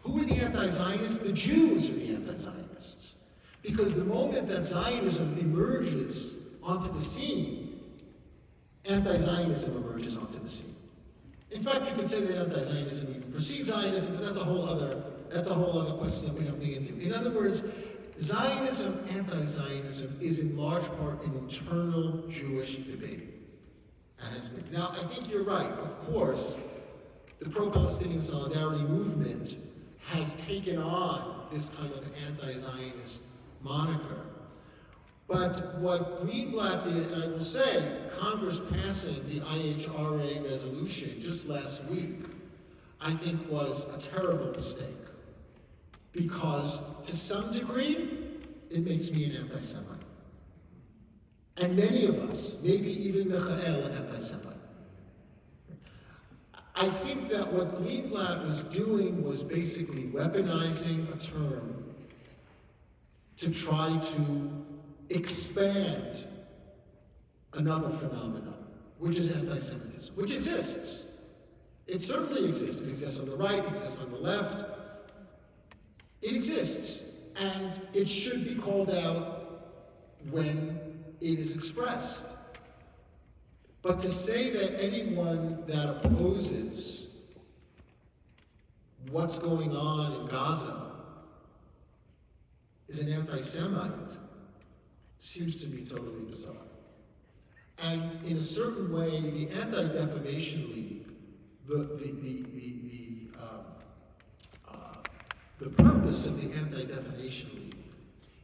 Who are the anti-Zionists? The Jews are the anti-Zionists. Because the moment that Zionism emerges onto the scene, anti-Zionism emerges onto the scene. In fact, you could say that anti-Zionism even precedes Zionism, but that's a whole other question that we don't dig into. In other words, Zionism, anti-Zionism, is in large part an internal Jewish debate, and has been. Now, I think you're right. Of course, the pro-Palestinian solidarity movement has taken on this kind of anti-Zionist moniker. But what Greenblatt did, and I will say, Congress passing the IHRA resolution just last week, I think was a terrible mistake. Because to some degree, it makes me an anti-Semite. And many of us, maybe even Mikhael, an anti-Semite. I think that what Greenblatt was doing was basically weaponizing a term to try to expand another phenomenon, which is anti-Semitism, which exists. It certainly exists. It exists on the right, it exists on the left. It exists, and it should be called out when it is expressed. But to say that anyone that opposes what's going on in Gaza is an anti-Semite seems to be totally bizarre. And in a certain way, the Anti-Defamation League, the purpose of the Anti-Defamation League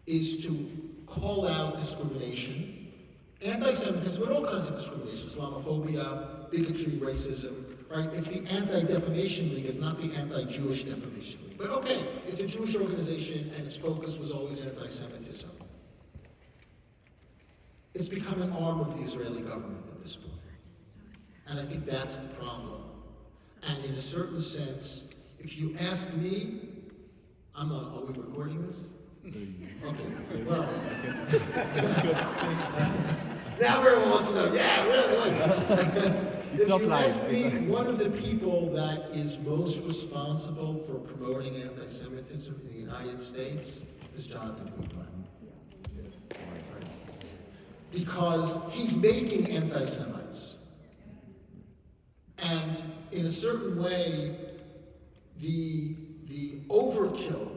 is to call out discrimination, anti-Semitism, but all kinds of discrimination, Islamophobia, bigotry, racism, right? It's the Anti-Defamation League, it's not the Anti-Jewish Defamation League. But okay, it's a Jewish organization and its focus was always anti-Semitism. It's become an arm of the Israeli government at this point. And I think that's the problem. And in a certain sense, if you ask me, are we recording this? Okay, well. Now everyone wants to know, yeah, really? If you ask me, one of the people that is most responsible for promoting anti-Semitism in the United States is Jonathan Greenblatt. Right? Because he's making anti-Semites. And in a certain way, the overkill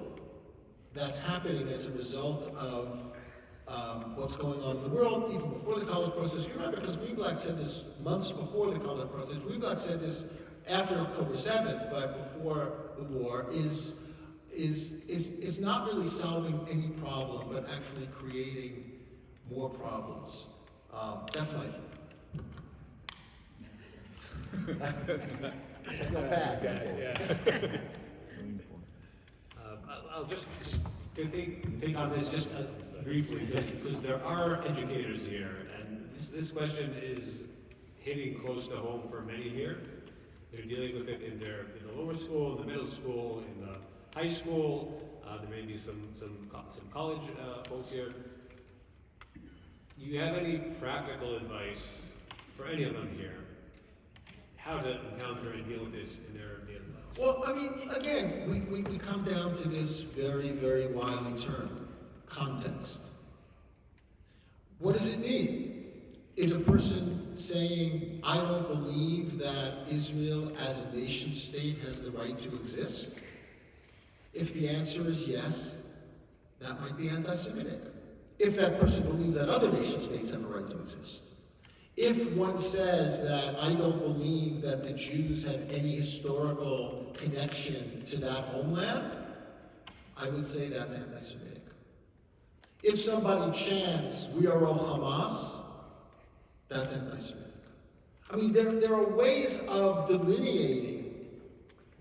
that's happening as a result of what's going on in the world, even before the college process. You remember, because Greenblatt said this months before the college process. Greenblatt said this after October 7th, but before the war, is not really solving any problem, but actually creating more problems. That's my view. I'll pass. I'll just think on this just briefly, because there are educators here, and this question is hitting close to home for many here. They're dealing with it in the lower school, in the middle school, in the high school. There may be some college folks here. Do you have any practical advice for any of them here? How to encounter and deal with this in their daily lives? Well, I mean, again, we come down to this very, very wily term, context. What does it mean? Is a person saying, I don't believe that Israel as a nation state has the right to exist? If the answer is yes, that might be anti-Semitic. If that person believes that other nation states have a right to exist. If one says that I don't believe that the Jews have any historical connection to that homeland, I would say that's anti-Semitic. If somebody chants, we are all Hamas, that's anti-Semitic. I mean, there are ways of delineating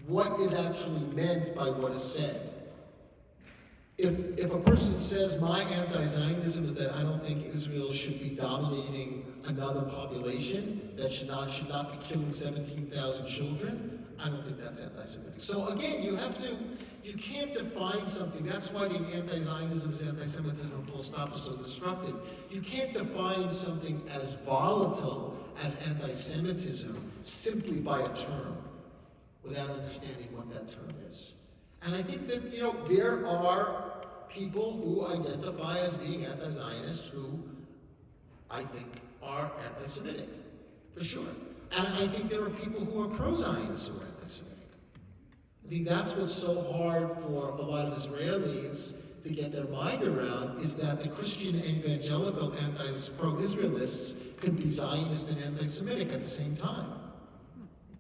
what is actually meant by what is said. If a person says my anti-Zionism is that I don't think Israel should be dominating another population, that should not be killing 17,000 children, I don't think that's anti-Semitic. So again, you can't define something. That's why the anti-Zionism is anti-Semitism full stop is so destructive. You can't define something as volatile as anti-Semitism simply by a term without understanding what that term is. And I think that, there are people who identify as being anti-Zionist who I think are anti-Semitic, for sure. And I think there are people who are pro-Zionist who are anti-Semitic. I think that's what's so hard for a lot of Israelis to get their mind around, is that the Christian evangelical pro-Israelists can be Zionist and anti-Semitic at the same time.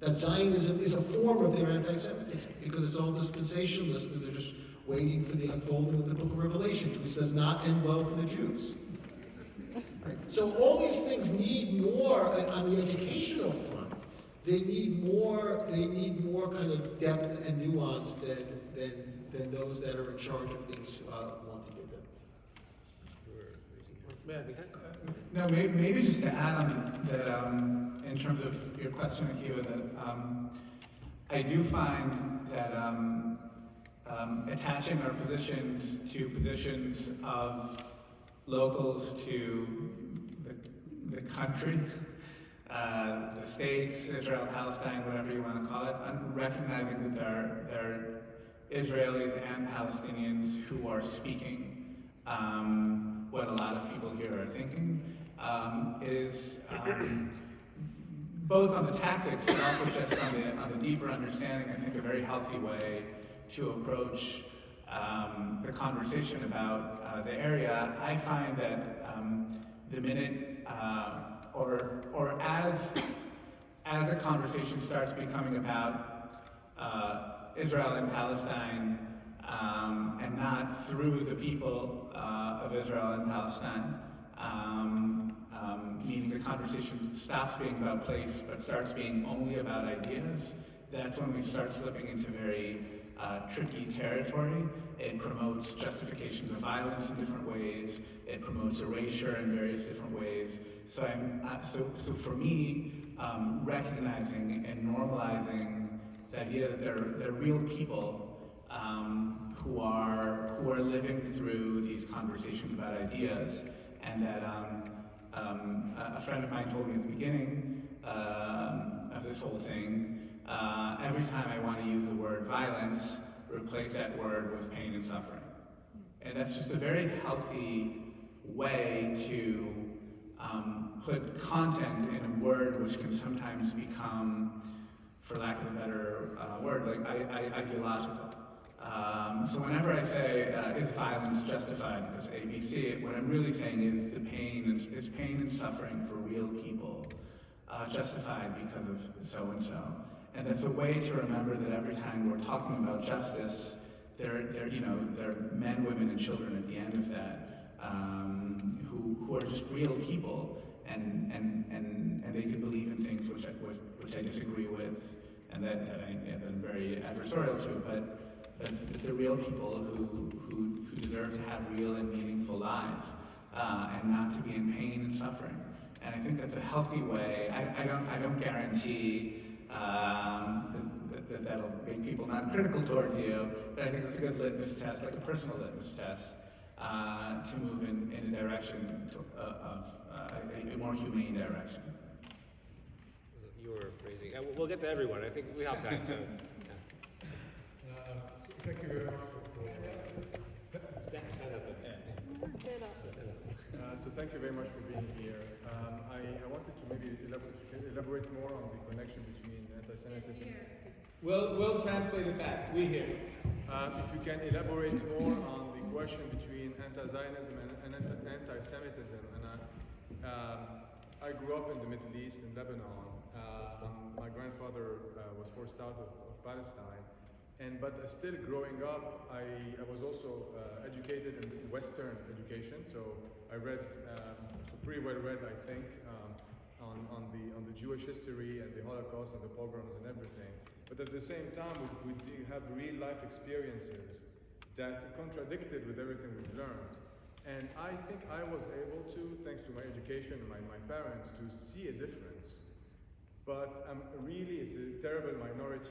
That Zionism is a form of their anti-Semitism because it's all dispensationalist and they're just waiting for the unfolding of the book of Revelation, which does not end well for the Jews. Right? So all these things need more on the educational front. They need more kind of depth and nuance than those that are in charge of things want to give them. No, maybe just to add on that, in terms of your question, Akiva, that I do find that attaching our positions to positions of locals to the country, the states, Israel, Palestine, whatever you want to call it, recognizing that there are Israelis and Palestinians who are speaking what a lot of people here are thinking, is both on the tactics but also just on the deeper understanding, I think a very healthy way to approach the conversation about the area. I find that the minute or as a conversation starts becoming about Israel and Palestine, and not through the people of Israel and Palestine, meaning the conversation stops being about place but starts being only about ideas, that's when we start slipping into very tricky territory. It promotes justifications of violence in different ways. It promotes erasure in various different ways. So so for me, recognizing and normalizing the idea that they're real people who are living through these conversations about ideas, and that a friend of mine told me at the beginning of this whole thing, every time I want to use the word violence, replace that word with pain and suffering. And that's just a very healthy way to put content in a word which can sometimes become, for lack of a better word, like ideological. So whenever I say, is violence justified because ABC, what I'm really saying is is pain and suffering for real people justified because of so-and-so. And that's a way to remember that every time we're talking about justice, there are men, women, and children at the end of that who are just real people, and they can believe in things which I disagree with, and that I'm very adversarial to, but they're real people who deserve to have real and meaningful lives, and not to be in pain and suffering. And I think that's a healthy way. I don't guarantee that'll make people not critical towards you, but I think it's a good litmus test, like a personal litmus test, to move in a direction of a more humane direction. You were praising. We'll get to everyone. I think we have time. So, Thank you very much so thank you very much for being here. I wanted to maybe elaborate more on the connection between anti-Semitism. We'll translate it back. We hear. If you can elaborate more on the question between anti-Zionism and anti-Semitism. And I grew up in the Middle East, in Lebanon. My grandfather was forced out of Palestine. But still growing up, I was also educated in Western education. So I read, pretty well read, I think, on the Jewish history and the Holocaust and the pogroms and everything. But at the same time, we have real life experiences that contradicted with everything we've learned. And I think I was able to, thanks to my education and my parents, to see a difference. But really, it's a terrible minority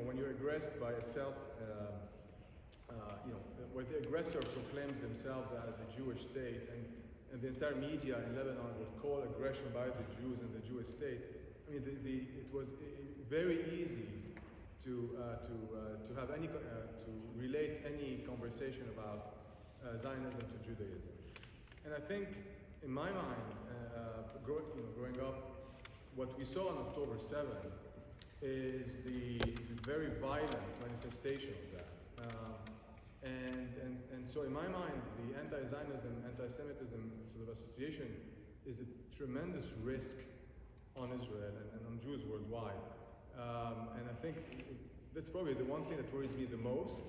when you're aggressed by a where the aggressor proclaims themselves as a Jewish state, and the entire media in Lebanon would call aggression by the Jews and the Jewish state. I mean, it was very easy to have any to relate any conversation about Zionism to Judaism. And I think, in my mind, growing up, what we saw on October 7th is the very violent manifestation of that. And so in my mind, the anti-Zionism, anti-Semitism sort of association is a tremendous risk on Israel and on Jews worldwide. And I think that's probably the one thing that worries me the most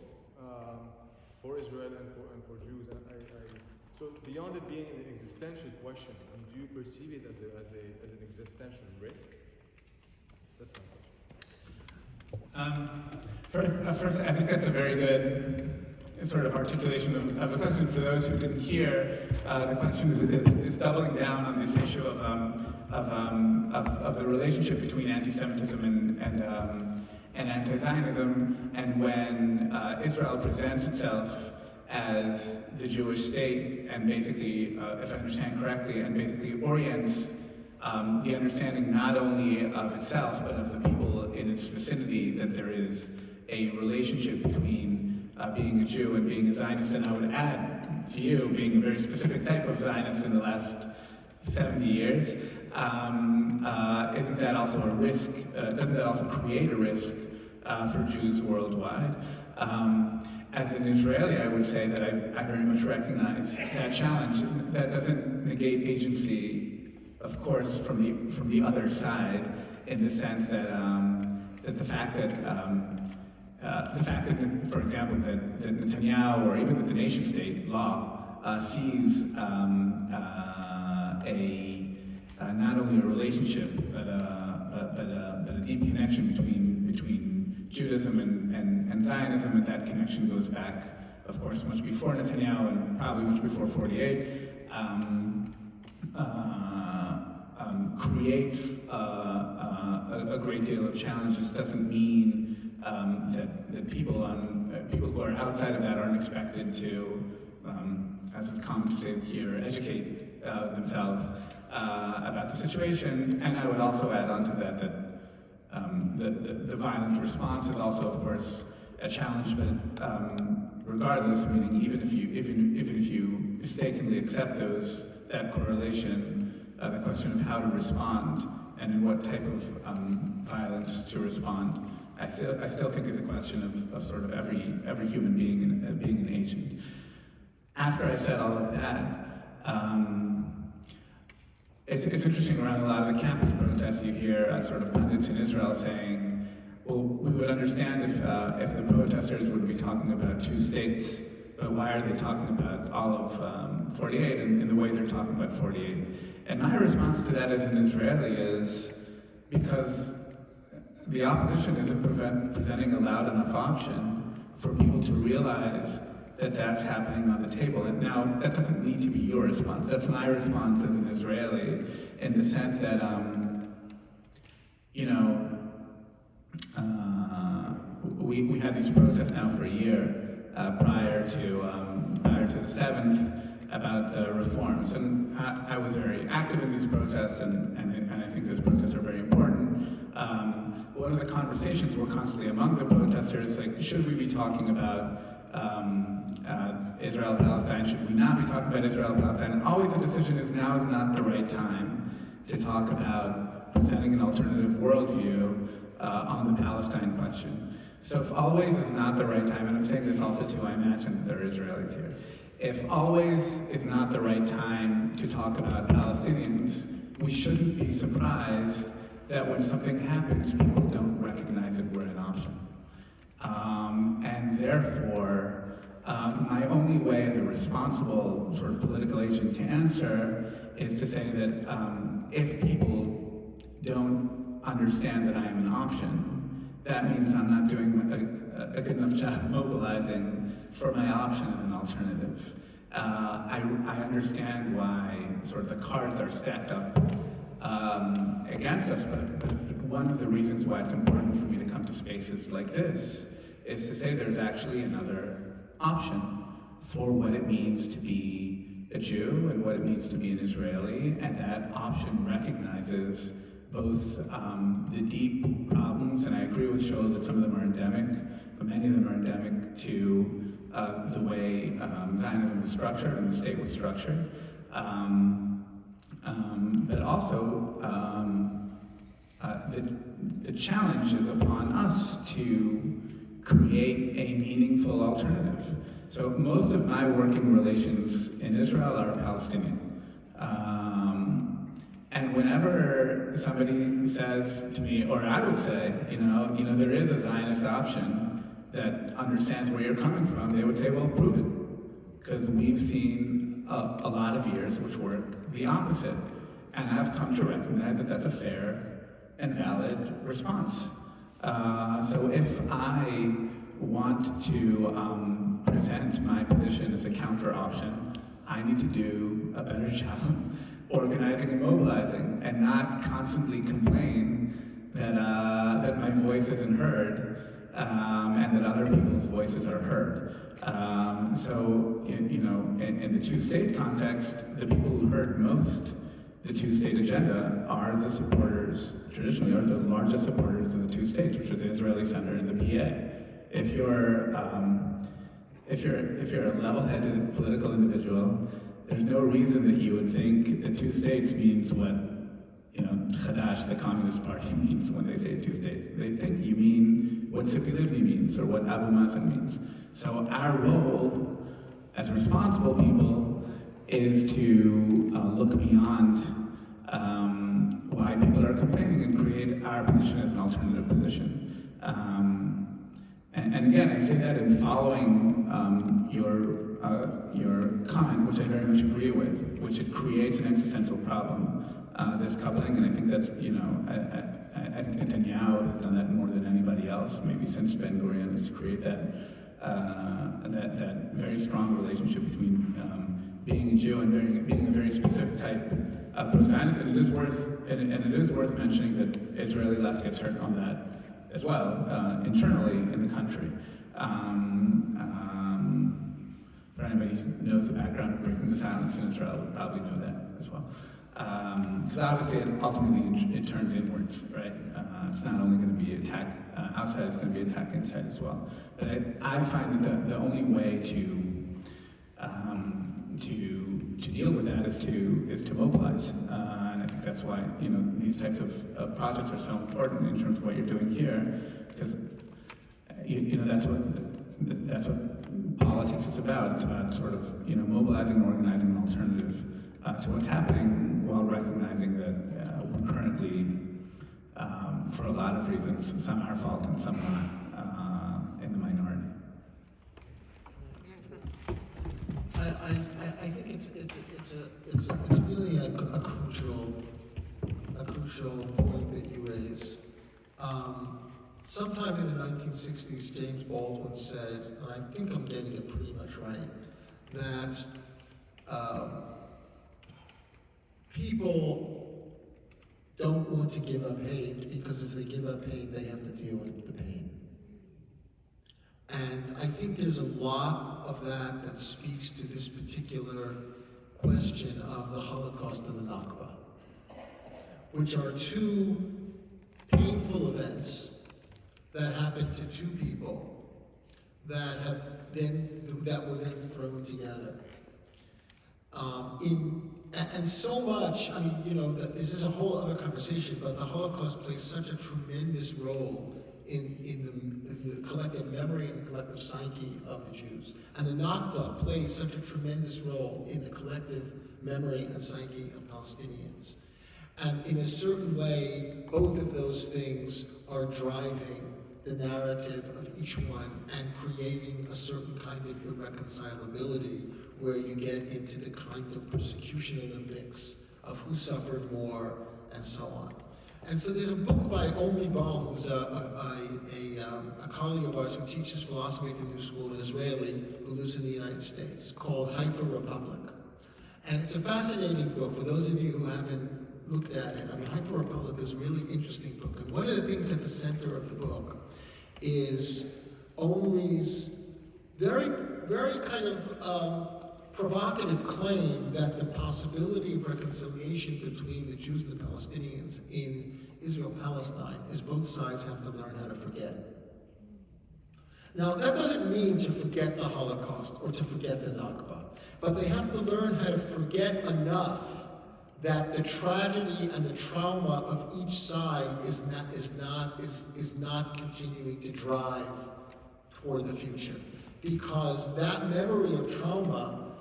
for Israel and for Jews. And so beyond it being an existential question, do you perceive it as an existential risk? That's my question. First, I think that's a very good sort of articulation of the question. For those who didn't hear, the question is doubling down on this issue of the relationship between anti-Semitism and anti-Zionism, and when Israel presents itself as the Jewish state, and basically, if I understand correctly, and basically orients the understanding not only of itself, but of the people in its vicinity, that there is a relationship between being a Jew and being a Zionist. And I would add to you, being a very specific type of Zionist in the last 70 years, isn't that also a risk? Doesn't that also create a risk for Jews worldwide? As an Israeli, I would say that I very much recognize that challenge. That doesn't negate agency, of course, from the other side, in the sense that the fact that, for example, that Netanyahu, or even that the nation-state law sees not only a relationship but a deep connection between Judaism and Zionism, and that connection goes back, of course, much before Netanyahu and probably much before 48. Creates a great deal of challenges. Doesn't mean that people who are outside of that aren't expected to, as it's common to say here, educate themselves about the situation. And I would also add on to that the violent response is also, of course, a challenge. But regardless, meaning even if you mistakenly accept that correlation. The question of how to respond and in what type of violence to respond, I still think is a question of sort of every human being being an agent. After I said all of that, it's interesting, around a lot of the campus protests you hear sort of pundits in Israel saying, well, we would understand if the protesters would be talking about two states, but why are they talking about all of 48 in the way they're talking about 48? And my response to that as an Israeli is because the opposition isn't presenting a loud enough option for people to realize that that's happening on the table. And now, that doesn't need to be your response. That's my response as an Israeli, in the sense that, we had these protests now for a year prior to the 7th, about the reforms, and I was very active in these protests, and I think those protests are very important. One of the conversations were constantly among the protesters, like, should we be talking about Israel-Palestine? Should we not be talking about Israel-Palestine? And always the decision is, now is not the right time to talk about presenting an alternative worldview on the Palestine question. So if always is not the right time, and I'm saying this also too, I imagine that there are Israelis here. If always is not the right time to talk about Palestinians, we shouldn't be surprised that when something happens, people don't recognize that we're an option. And therefore, my only way as a responsible sort of political agent to answer is to say that if people don't understand that I am an option, that means I'm not doing a good enough job mobilizing for my option as an alternative. I understand why sort of the cards are stacked up against us, but one of the reasons why it's important for me to come to spaces like this is to say there's actually another option for what it means to be a Jew and what it means to be an Israeli, and that option recognizes both the deep problems, and I agree with Shaul that some of them are endemic, but many of them are endemic to the way Zionism was structured and the state was structured, but also the challenge is upon us to create a meaningful alternative. So most of my working relations in Israel are Palestinian. And whenever somebody says to me, or I would say, there is a Zionist option that understands where you're coming from, they would say, well, prove it. Because we've seen a lot of years which work the opposite. And I've come to recognize that that's a fair and valid response. So if I want to present my position as a counter option, I need to do a better job organizing and mobilizing, and not constantly complain that my voice isn't heard, and that other people's voices are heard. So, in the two-state context, the people who heard most the two-state agenda are the supporters, traditionally, are the largest supporters of the two states, which is the Israeli Center and the BA. If you're a level-headed political individual, there's no reason that you would think that two states means what, Chadash, the Communist Party, means when they say two states. They think you mean what Tzipi Livni means or what Abu Mazen means. So our role as responsible people is to look beyond why people are complaining and create our position as an alternative position. And again, I say that in following your comment, which I very much agree with, which it creates an existential problem, this coupling, and I think that's, I think Netanyahu has done that more than anybody else, maybe since Ben Gurion, is to create that very strong relationship between being a Jew and being a very specific type of pro-Zionist, and it is worth mentioning that Israeli left gets hurt on that as well, internally in the country. For anybody who knows the background of breaking the silence in Israel would probably know that as well. Because obviously, ultimately, it turns inwards, right? It's not only going to be attack outside; it's going to be attack inside as well. But I find that the only way to deal with that is to mobilize, and I think that's why these types of projects are so important in terms of what you're doing here, because that's what politics is about. It's about sort of mobilizing and organizing an alternative to what's happening, while recognizing that we're currently, for a lot of reasons, some our fault and some not, in the minority. I think it's really a crucial point that you raise. Sometime in the 1960s, James Baldwin said, and I think I'm getting it pretty much right, that people don't want to give up hate because if they give up hate, they have to deal with the pain. And I think there's a lot of that speaks to this particular question of the Holocaust and the Nakba, which are two painful events that happened to two people that were then thrown together. And so much, this is a whole other conversation, but the Holocaust plays such a tremendous role in the collective memory and the collective psyche of the Jews. And the Nakba plays such a tremendous role in the collective memory and psyche of Palestinians. And in a certain way, both of those things are driving the narrative of each one and creating a certain kind of irreconcilability where you get into the kind of persecution Olympics of who suffered more and so on. And so there's a book by Omri Baum, who's a colleague of ours who teaches philosophy at the New School, an Israeli who lives in the United States, called Haifa Republic. And it's a fascinating book for those of you who haven't looked at it. Haifa Republic is a really interesting book. And one of the things at the center of the book is Omri's very, very kind of provocative claim that the possibility of reconciliation between the Jews and the Palestinians in Israel-Palestine is both sides have to learn how to forget. Now, that doesn't mean to forget the Holocaust or to forget the Nakba, but they have to learn how to forget enough that the tragedy and the trauma of each side is not continuing to drive toward the future. Because that memory of trauma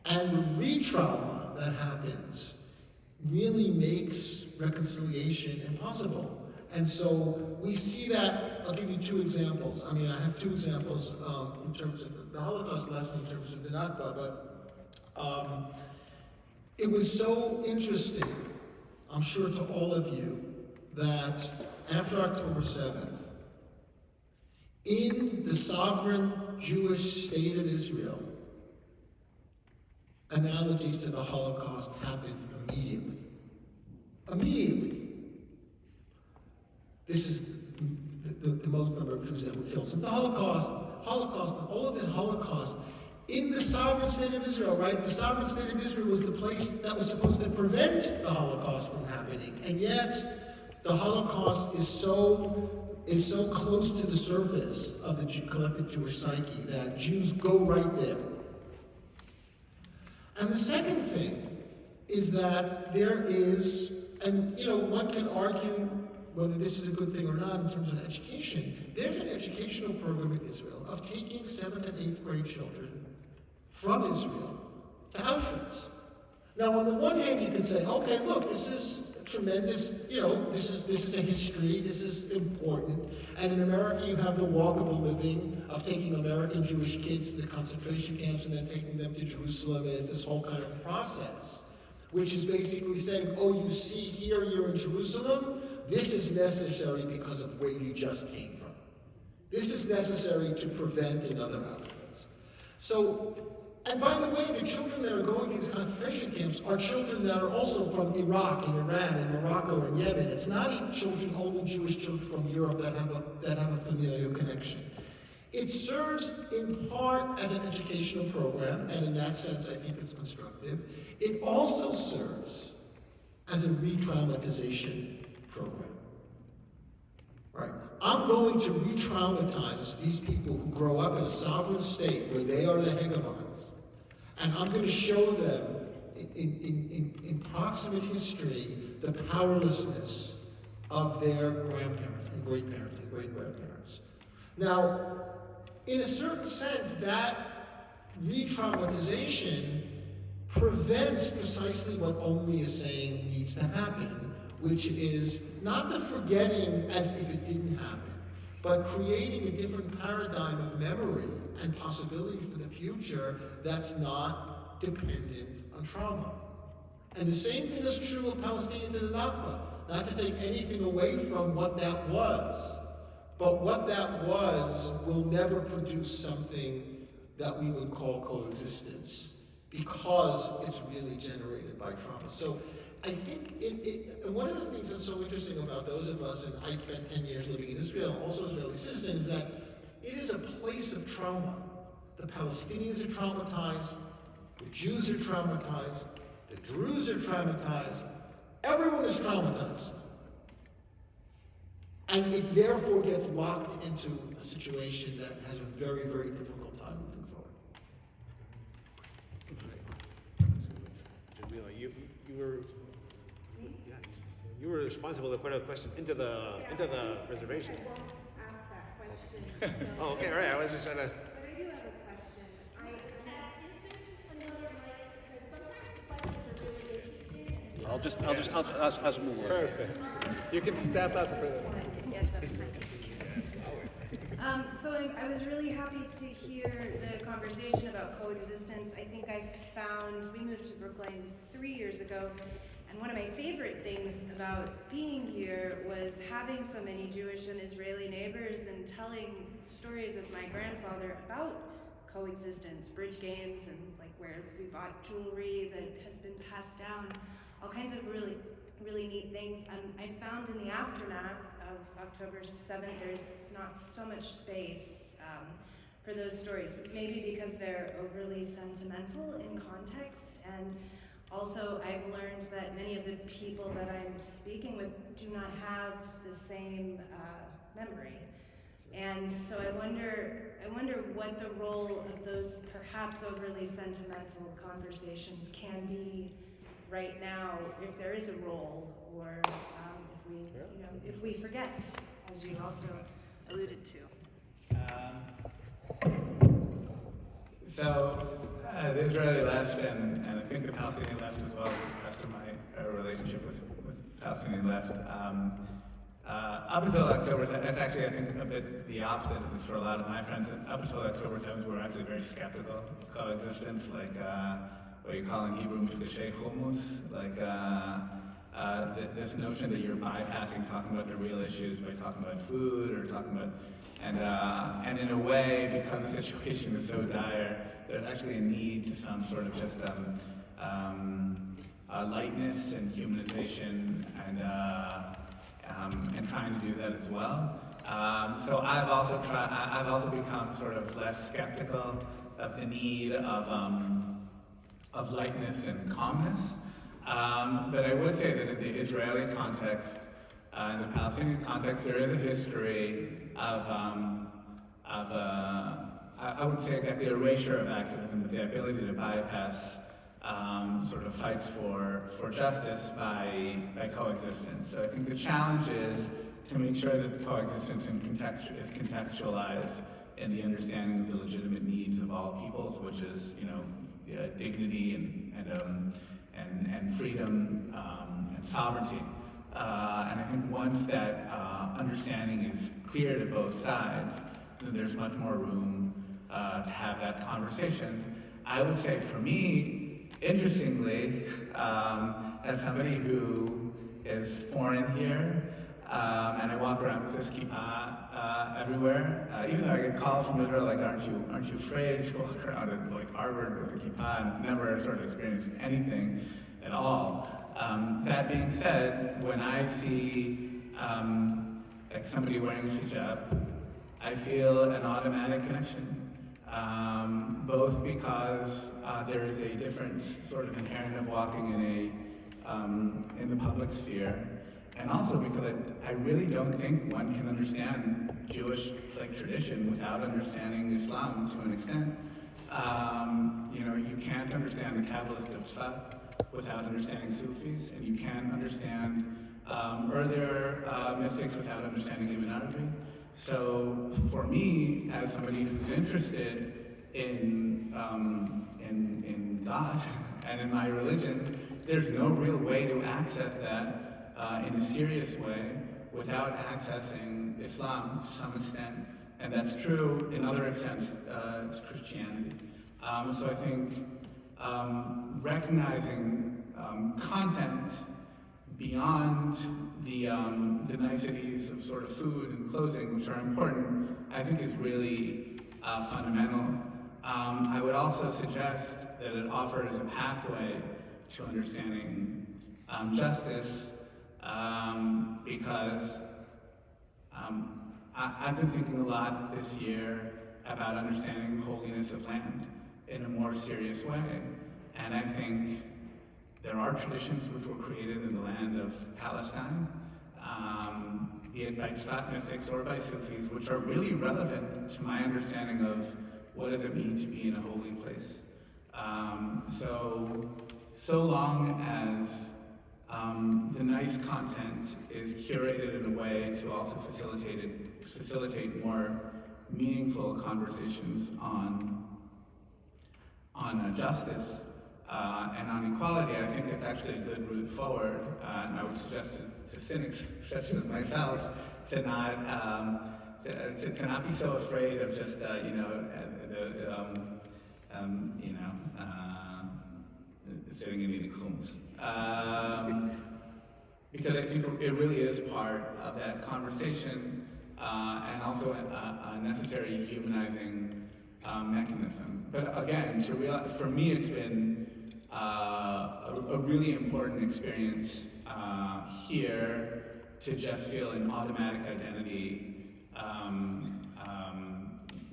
and the re-trauma that happens really makes reconciliation impossible. And so we see that. I'll give you two examples. I mean, I have two examples in terms of the Holocaust lesson, in terms of the Nakba, but it was so interesting, I'm sure to all of you, that after October 7th, in the sovereign Jewish state of Israel, analogies to the Holocaust happened immediately. Immediately. This is the most number of Jews that were killed. So the Holocaust, all of this Holocaust, in the sovereign state of Israel, right? The sovereign state of Israel was the place that was supposed to prevent the Holocaust from happening. And yet, the Holocaust is so close to the surface of the collective Jewish psyche that Jews go right there. And the second thing is that there is, and one can argue whether this is a good thing or not in terms of education. There's an educational program in Israel of taking 7th and 8th grade children from Israel to Auschwitz. Now, on the one hand, you can say, okay, look, this is tremendous, this is a history, this is important. And in America, you have the walkable living of taking American Jewish kids to the concentration camps and then taking them to Jerusalem, and it's this whole kind of process, which is basically saying, oh, you see here, you're in Jerusalem, this is necessary because of where you just came from. This is necessary to prevent another Auschwitz. So, and by the way, the children that are going to these concentration camps are children that are also from Iraq and Iran and Morocco and Yemen. It's not even children, only Jewish children from Europe that have a familial connection. It serves in part as an educational program, and in that sense, I think it's constructive. It also serves as a re-traumatization program. Right? I'm going to re-traumatize these people who grow up in a sovereign state where they are the hegemons. And I'm going to show them in proximate history the powerlessness of their grandparents and great-parents and great-grandparents. Now, in a certain sense, that re-traumatization prevents precisely what Omri is saying needs to happen, which is not the forgetting as if it didn't happen, but creating a different paradigm of memory and possibility for the future that's not dependent on trauma. And the same thing is true of Palestinians in the Nakba. Not to take anything away from what that was, but what that was will never produce something that we would call coexistence, because it's really generated by trauma. So I think and one of the things that's so interesting about those of us, and I spent 10 years living in Israel, also Israeli citizen, is that it is a place of trauma. The Palestinians are traumatized, the Jews are traumatized, the Druze are traumatized, everyone is traumatized. And it therefore gets locked into a situation that has a very, very difficult time moving forward. Jamila, you were responsible to put a question into the reservation. I won't ask that question. Oh, okay, all right. I was just trying to. But I do have a question. Is there another mic? Because sometimes the questions are really interesting. I'll just ask more. Perfect. You can step up for that. Yes, that's perfect. So I was really happy to hear the conversation about coexistence. I think we moved to Brooklyn 3 years ago, and one of my favorite things about being here was having so many Jewish and Israeli neighbors and telling stories of my grandfather about coexistence, bridge games, and like where we bought jewelry that has been passed down, all kinds of really, really neat things. And I found in the aftermath of October 7th, there's not so much space for those stories, maybe because they're overly sentimental in context, and Also, I've learned that many of the people that I'm speaking with do not have the same memory. And so I wonder what the role of those perhaps overly sentimental conversations can be right now, if there is a role, or if we forget, as you also alluded to. So the Israeli left, and I think the Palestinian left as well, to the best of my relationship with Palestinian left. Up until October 7th, that's actually, I think, a bit the opposite of this for a lot of my friends. Up until October 7th, we were actually very skeptical of coexistence, like what you call in Hebrew, mifleshei chumus, like this notion that you're bypassing talking about the real issues by talking about food or talking about, and in a way, because the situation is so dire, there's actually a need to some sort of just lightness and humanization and trying to do that as well. So I've also become sort of less skeptical of the need of lightness and calmness. But I would say that in the Israeli context, in the Palestinian context, there is a history of I wouldn't say exactly erasure of activism, but the ability to bypass sort of fights for justice by coexistence. So I think the challenge is to make sure that the coexistence is contextualized in the understanding of the legitimate needs of all peoples, which is dignity and freedom and sovereignty. And I think once that understanding is clear to both sides, then there's much more room to have that conversation. I would say for me, interestingly, as somebody who is foreign here, and I walk around with this kippah everywhere, even though I get calls from Israel like, aren't you afraid to walk around at like Harvard with a kippah? And I've never sort of experienced anything at all. That being said, when I see like somebody wearing a hijab, I feel an automatic connection. Both because there is a different sort of inherent of walking in the public sphere, and also because I really don't think one can understand Jewish tradition without understanding Islam to an extent. You can't understand the Kabbalists of Tzfat without understanding Sufis, and you can't understand earlier mystics without understanding Ibn Arabi. So for me, as somebody who's interested in God and in my religion, there's no real way to access that in a serious way without accessing Islam to some extent. And that's true in other extents to Christianity. So I think recognizing content beyond the niceties of sort of food and clothing, which are important, I think is really fundamental. I would also suggest that it offers a pathway to understanding justice, because I've been thinking a lot this year about understanding the holiness of land in a more serious way. And I think there are traditions which were created in the land of Palestine, be it by Tzfat mystics or by Sufis, which are really relevant to my understanding of what does it mean to be in a holy place. So long as the nice content is curated in a way to also facilitate more meaningful conversations on justice and on equality, I think it's actually a good route forward. And I would suggest to cynics such as myself to not be so afraid of just sitting and eating hummus. Because I think it really is part of that conversation, and also a necessary humanizing mechanism. But again, to realize, for me, it's been a really important experience here to just feel an automatic identity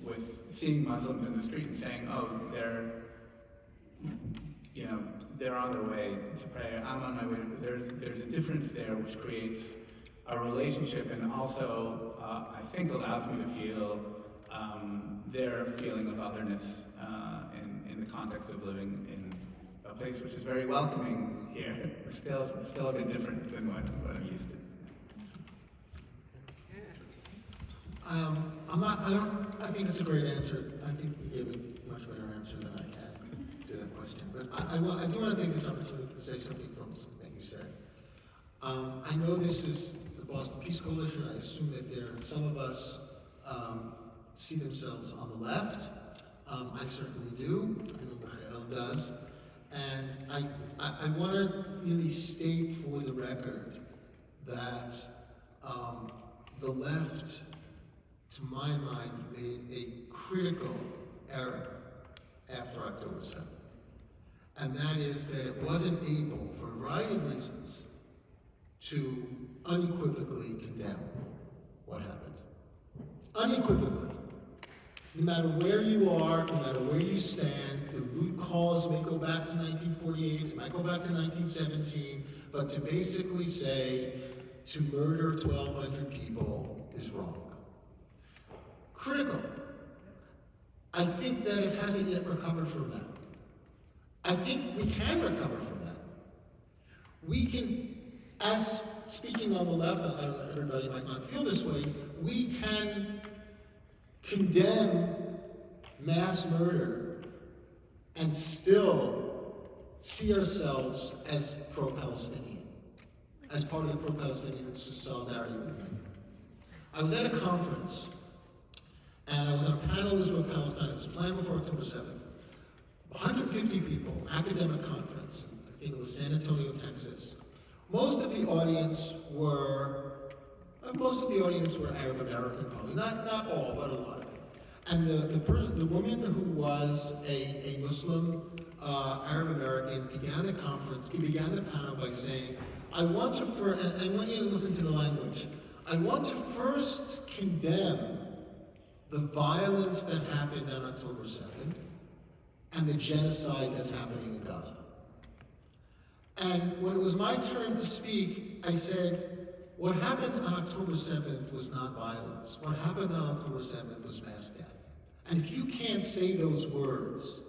with seeing Muslims in the street and saying, oh, they're on their way to prayer. I'm on my way to prayer. There's a difference there which creates a relationship and also, I think, allows me to feel their feeling of otherness in the context of living in a place which is very welcoming here, but still a bit different than what I'm used to. I think it's a great answer. I think you gave a much better answer than I can to that question. But I do want to take this opportunity to say something from something you said. I know this is the Boston Peace Coalition. I assume that some of us see themselves on the left. I certainly do. I know Mikhael does. And I want to really state for the record that the left, to my mind, made a critical error after October 7th. And that is that it wasn't able, for a variety of reasons, to unequivocally condemn what happened. Unequivocally. No matter where you are, no matter where you stand, the root cause may go back to 1948, it might go back to 1917, but to basically say to murder 1,200 people is wrong. Critical. I think that it hasn't yet recovered from that. I think we can recover from that. We can, as speaking on the left, I don't know, everybody might not feel this way, we can condemn mass murder and still see ourselves as pro-Palestinian, as part of the pro-Palestinian solidarity movement. I was at a conference, and I was on a panel Israel-Palestine. It was planned before October 7th. 150 people, academic conference. I think it was San Antonio, Texas. Most of the audience were Arab American, probably not all, but a lot of them. And the woman who was a Muslim Arab American began the panel by saying, I want you to listen to the language. I want to first condemn the violence that happened on October 7th and the genocide that's happening in Gaza. And when it was my turn to speak, I said, what happened on October 7th was not violence. What happened on October 7th was mass death. And if you can't say those words,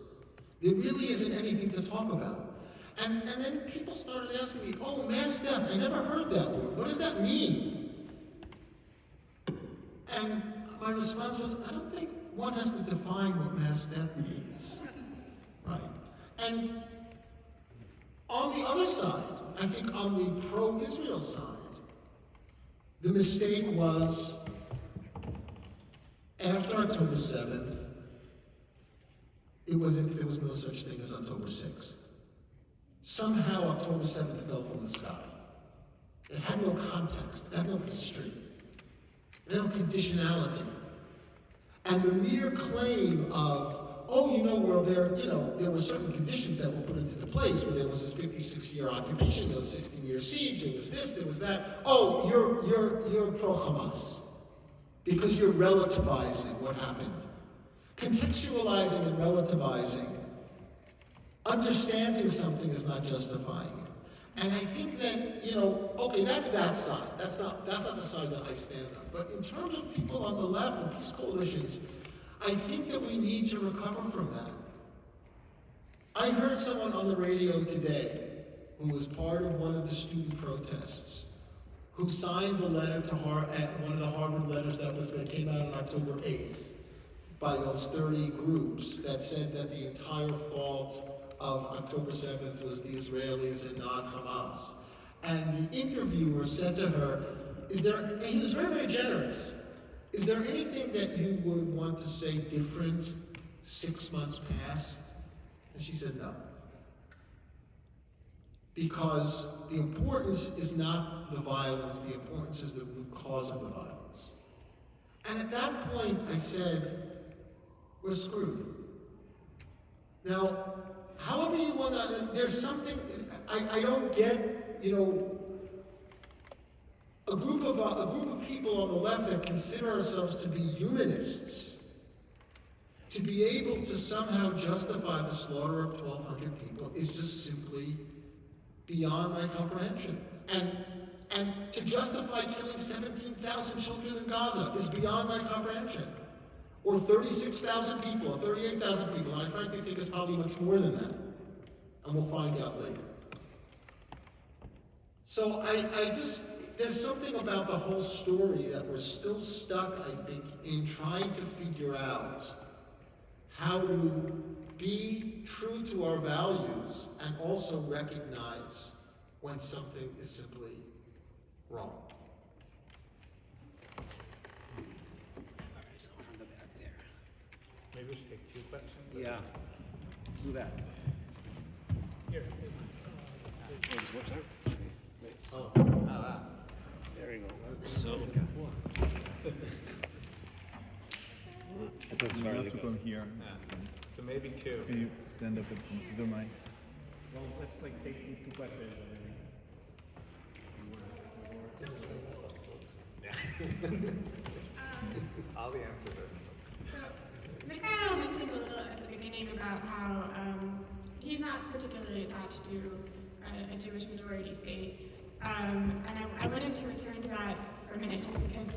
there really isn't anything to talk about. And then people started asking me, oh, mass death, I never heard that word. What does that mean? And my response was, I don't think one has to define what mass death means, right? And on the other side, I think on the pro-Israel side, the mistake was, after October 7th, it was if there was no such thing as October 6th. Somehow October 7th fell from the sky. It had no context, it had no history, it had no conditionality. And the mere claim of, there were certain conditions that were put into place, where there was a 56-year occupation, there was a 16-year siege, there was this, there was that. Oh, you're pro-Hamas, because you're relativizing what happened. Contextualizing and relativizing, understanding something is not justifying it. And I think that, that's that side. That's not the side that I stand on. But in terms of people on the left and peace coalitions, I think that we need to recover from that. I heard someone on the radio today who was part of one of the student protests, who signed the letter to one of the Harvard letters that came out on October 8th by those 30 groups that said that the entire fault of October 7th was the Israelis and not Hamas. And the interviewer said to her, and he was very, very generous, is there anything that you would want to say different 6 months past? And she said no. Because the importance is not the violence, the importance is the root cause of the violence. And at that point I said, we're screwed. Now, however you want to, there's something, I don't get, a group of people on the left that consider ourselves to be humanists to be able to somehow justify the slaughter of 1,200 people is just simply beyond my comprehension. And to justify killing 17,000 children in Gaza is beyond my comprehension. Or 36,000 people, or 38,000 people. I frankly think it's probably much more than that. And we'll find out later. So there's something about the whole story that we're still stuck, I think, in trying to figure out how to be true to our values and also recognize when something is simply wrong. All right, so from the back there. Maybe we should take 2 questions? Yeah, do that. Here. What's that? Oh. There you go. So. That's as far as it goes. Here. So maybe 2. Can you stand up and give the mic? Well, let's like take 2 questions. All the answers Mikhael mentioned a little at the beginning about how he's not particularly attached to a Jewish majority state. And I wanted to return to that for a minute just because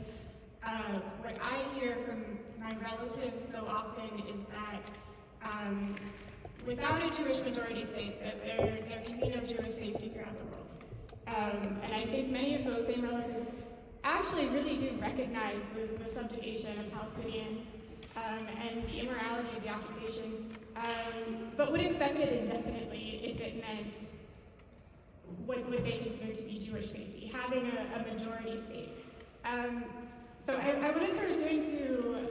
what I hear from my relatives so often is that without a Jewish majority state, that there can be no Jewish safety throughout the world. And I think many of those same relatives actually really do recognize the subjugation of Palestinians and the immorality of the occupation, but would expect it indefinitely if it meant what they consider to be Jewish safety, having a majority state. So I wanted to return to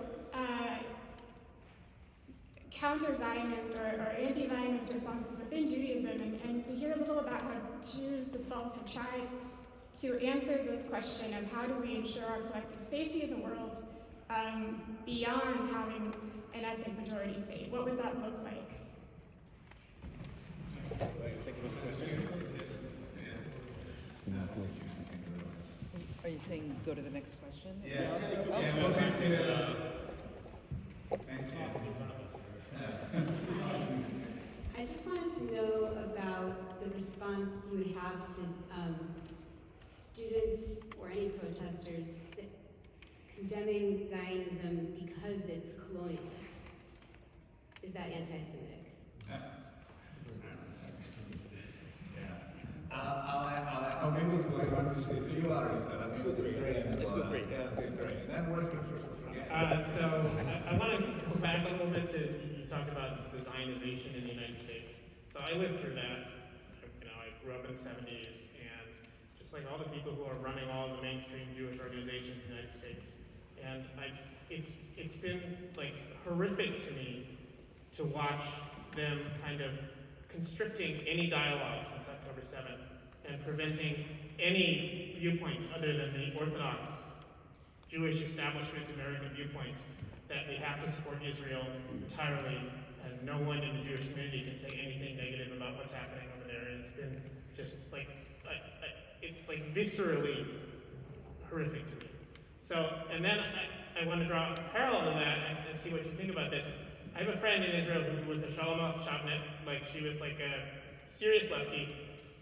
counter-Zionist or anti-Zionist responses within Judaism and to hear a little about how Jews themselves have tried to answer this question of how do we ensure our collective safety in the world beyond having an ethnic majority state. What would that look like? Are you saying go to the next question? Yeah. Yeah, we'll do 2. Thank you. I just wanted to know about the response you would have to students or any protesters condemning Zionism because it's colonialist. Is that anti-Semitic? I'll maybe what I wanted to say, so you already said that. Maybe we'll do 3 and then Let's do 3. Yeah, let's do 3. And then worst comes first, we'll forget. So I want to go back a little bit to, you talked about the Zionization in the United States. So I lived through that. You know, I grew up in the 70s, and just like all the people who are running all the mainstream Jewish organizations in the United States. And it's been like horrific to me to watch them kind of constricting any dialogue since October 7th and preventing any viewpoints other than the Orthodox Jewish establishment American viewpoint that we have to support Israel entirely and no one in the Jewish community can say anything negative about what's happening over there. And it's been just like, viscerally horrific to me. So, and then I want to draw a parallel to that and see what you think about this. I have a friend in Israel who was a Shaul Magid, like she was like a serious lefty,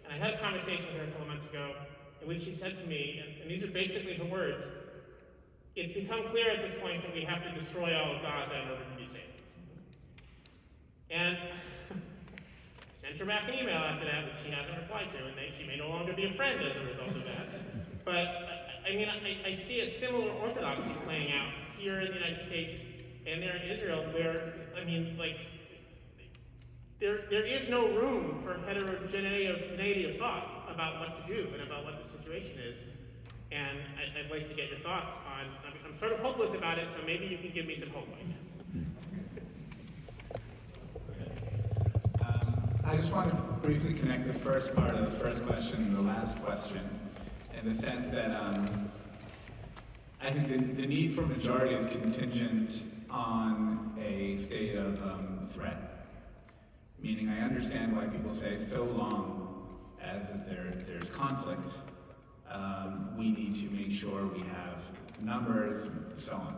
and I had a conversation with her a couple months ago in which she said to me, and these are basically her words, it's become clear at this point that we have to destroy all of Gaza in order to be safe. And I sent her back an email after that, which she hasn't replied to, and she may no longer be a friend as a result of that. But I mean, I see a similar orthodoxy playing out here in the United States and there in Israel, where, I mean, like, there is no room for heterogeneity of thought about what to do and about what the situation is. And I'd like to get your thoughts on, I'm sort of hopeless about it, so maybe you can give me some hope, I guess. I just want to briefly connect the first part of the first question and the last question in the sense that I think the need for majority is contingent on a state of threat. Meaning I understand why people say so long as there's conflict, we need to make sure we have numbers and so on.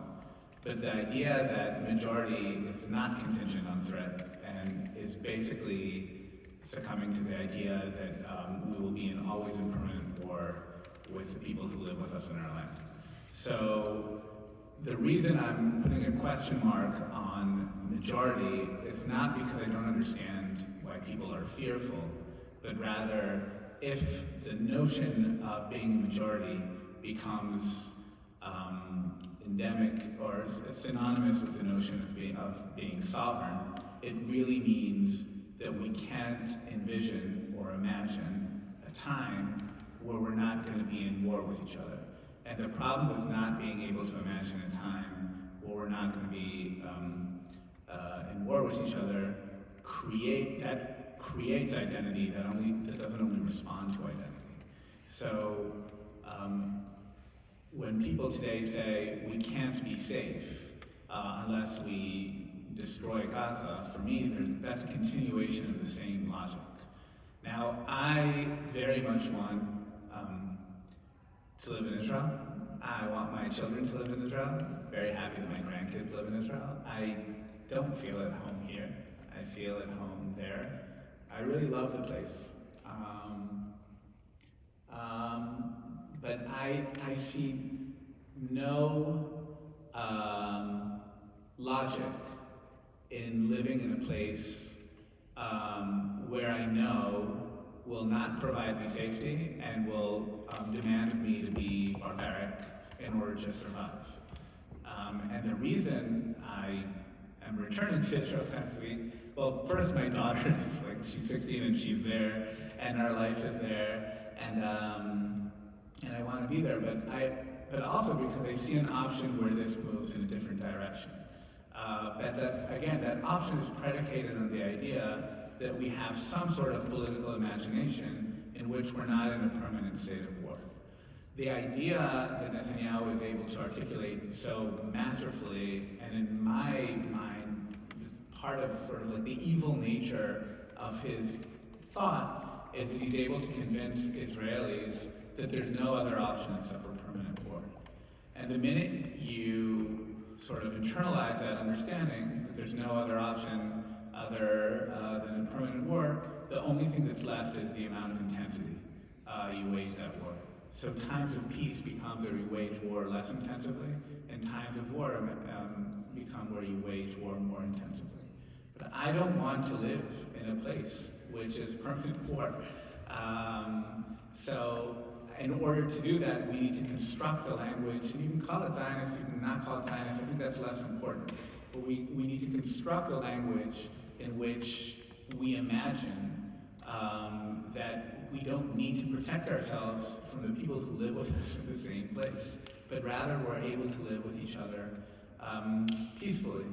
But the idea that majority is not contingent on threat and is basically succumbing to the idea that we will be in always in permanent war with the people who live with us in our land. So the reason I'm putting a question mark on majority is not because I don't understand why people are fearful, but rather if the notion of being a majority becomes endemic or synonymous with the notion of being sovereign, it really means that we can't envision or imagine a time where we're not going to be in war with each other. And the problem with not being able to imagine a time where we're not going to be in war with each other creates identity that doesn't only respond to identity. So when people today say we can't be safe unless we destroy Gaza, for me, that's a continuation of the same logic. Now, I very much want to live in Israel. I want my children to live in Israel. I'm very happy that my grandkids live in Israel. I don't feel at home here. I feel at home there. I really love the place. But I see no logic in living in a place where I know will not provide me safety and will demand of me to be barbaric in order to survive. And the reason I am returning to Israel next week, well, first my daughter is she's 16 and she's there, and our life is there, and I want to be there, but also because I see an option where this moves in a different direction. But that option is predicated on the idea that we have some sort of political imagination in which we're not in a permanent state of war. The idea that Netanyahu is able to articulate so masterfully, and in my mind, part of sort of like the evil nature of his thought, is that he's able to convince Israelis that there's no other option except for permanent war. And the minute you sort of internalize that understanding that there's no other option other than permanent war, the only thing that's left is the amount of intensity you wage that war. So times of peace becomes where you wage war less intensively, and times of war become where you wage war more intensively. But I don't want to live in a place which is permanent war. So in order to do that, we need to construct a language, and you can call it Zionist, you can not call it Zionist, I think that's less important. But we need to construct a language in which we imagine that we don't need to protect ourselves from the people who live with us in the same place, but rather we're able to live with each other peacefully.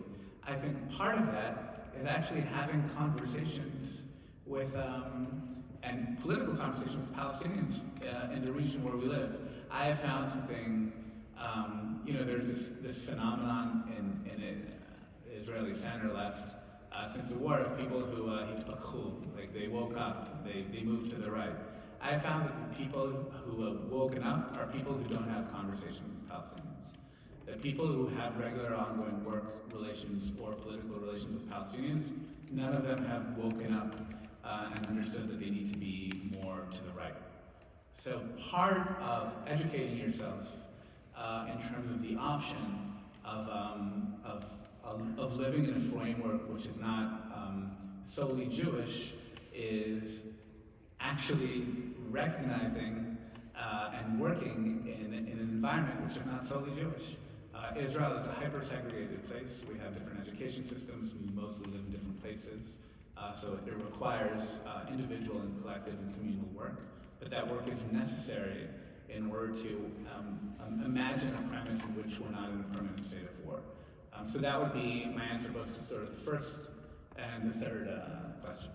I think part of that is actually having conversations with, and political conversations with Palestinians in the region where we live. I have found something, there's this phenomenon in Israeli center left since the war of people who hitpakhu, like they woke up, they moved to the right. I found that the people who have woken up are people who don't have conversations with Palestinians. The people who have regular ongoing work relations or political relations with Palestinians, none of them have woken up and understood that they need to be more to the right. So part of educating yourself in terms of the option of living in a framework which is not solely Jewish is actually recognizing and working in an environment which is not solely Jewish. Israel is a hyper-segregated place. We have different education systems. We mostly live in different places. So it requires individual and collective and communal work. But that work is necessary in order to imagine a premise in which we're not in a permanent state of war. So that would be my answer both to sort of the first and the third question.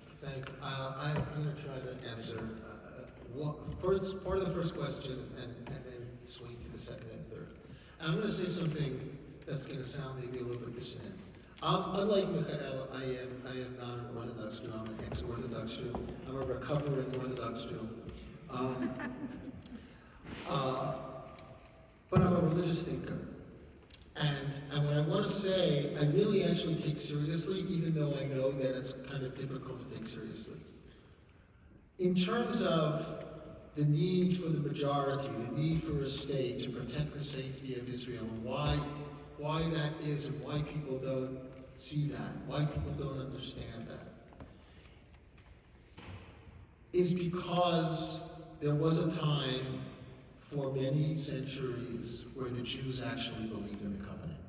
Thanks. I'm going to try to answer part of the first question and then swing to the second and third. And I'm going to say something that's going to sound maybe a little bit dissonant. Unlike Mikhael, I am not an Orthodox Jew. I'm an ex-Orthodox Jew. I'm a recovering Orthodox Jew. But I'm a religious thinker. And what I want to say, I really actually take seriously, even though I know that it's kind of difficult to take seriously. In terms of the need for the majority, the need for a state to protect the safety of Israel, and why that is, and why people don't see that, why people don't understand that, is because there was a time for many centuries where the Jews actually believed in the covenant.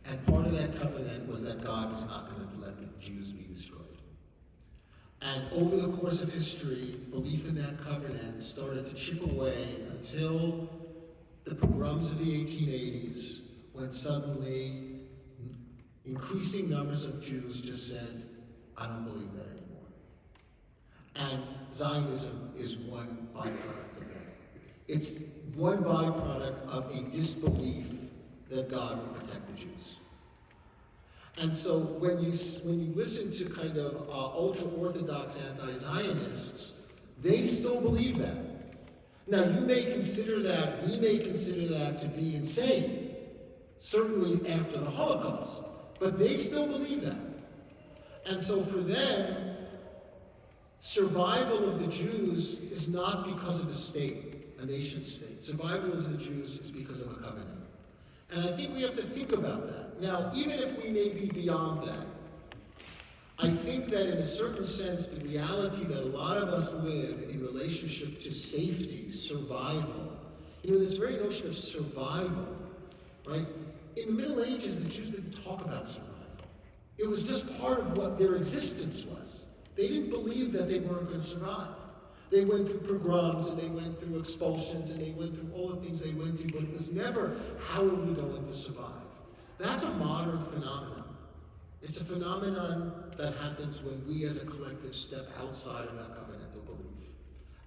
And part of that covenant was that God was not going to let the Jews be destroyed. And over the course of history, belief in that covenant started to chip away until the pogroms of the 1880s, when suddenly increasing numbers of Jews just said, I don't believe that anymore. And Zionism is one byproduct of that. It's one byproduct of a disbelief that God will protect the Jews. And so when you listen to kind of ultra-Orthodox anti-Zionists, they still believe that. Now, you may consider that, we may consider that to be insane, certainly after the Holocaust, but they still believe that. And so for them, survival of the Jews is not because of a state, a nation state. Survival of the Jews is because of a covenant. And I think we have to think about that. Now, even if we may be beyond that, I think that in a certain sense, the reality that a lot of us live in relationship to safety, survival, this very notion of survival, right? In the Middle Ages, the Jews didn't talk about survival. It was just part of what their existence was. They didn't believe that they weren't going to survive. They went through pogroms, and they went through expulsions, and they went through all the things they went through, but it was never, how are we going to survive? That's a modern phenomenon. It's a phenomenon that happens when we as a collective step outside of that covenantal belief.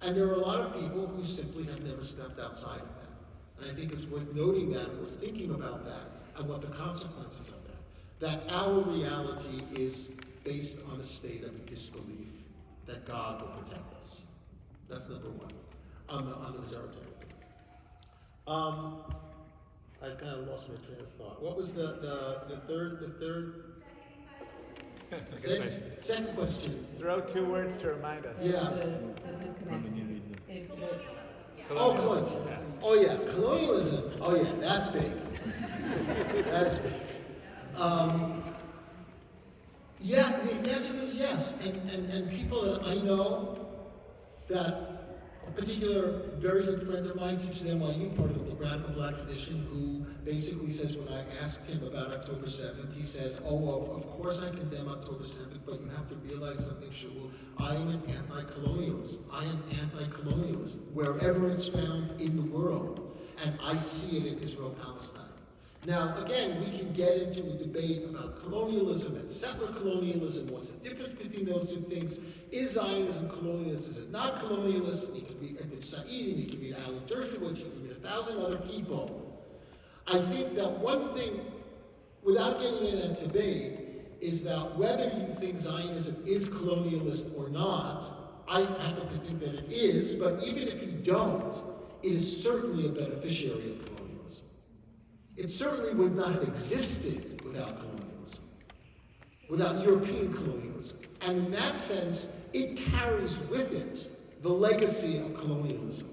And there are a lot of people who simply have never stepped outside of that. And I think it's worth noting that, worth thinking about that, and what the consequences of that. That our reality is based on a state of disbelief that God will protect us. That's number one, on the majority. I kind of lost my train of thought. What was the third? Second question. Throw 2 words to remind us. Yeah. The disconnect. Oh, colonialism. Oh yeah, colonialism. Oh yeah, that's big. That's big. Yeah, the answer is yes. And people that I know, that a particular very good friend of mine teaches NYU, part of the radical black tradition, who basically says, when I asked him about October 7th, he says, oh, well, of course I condemn October 7th, but you have to realize something, Shaul. I am an anti-colonialist. I am anti-colonialist wherever it's found in the world. And I see it in Israel-Palestine. Now, again, we can get into a debate about colonialism and settler colonialism. What's the difference between those two things? Is Zionism colonialist? Is it not colonialist? You can read Edward Said, and you can read Alan Dershowitz, you can read 1,000 other people. I think that one thing, without getting into that debate, is that whether you think Zionism is colonialist or not, I happen to think that it is, but even if you don't, it is certainly a beneficiary of colonialism. It certainly would not have existed without colonialism, without European colonialism. And in that sense, it carries with it the legacy of colonialism.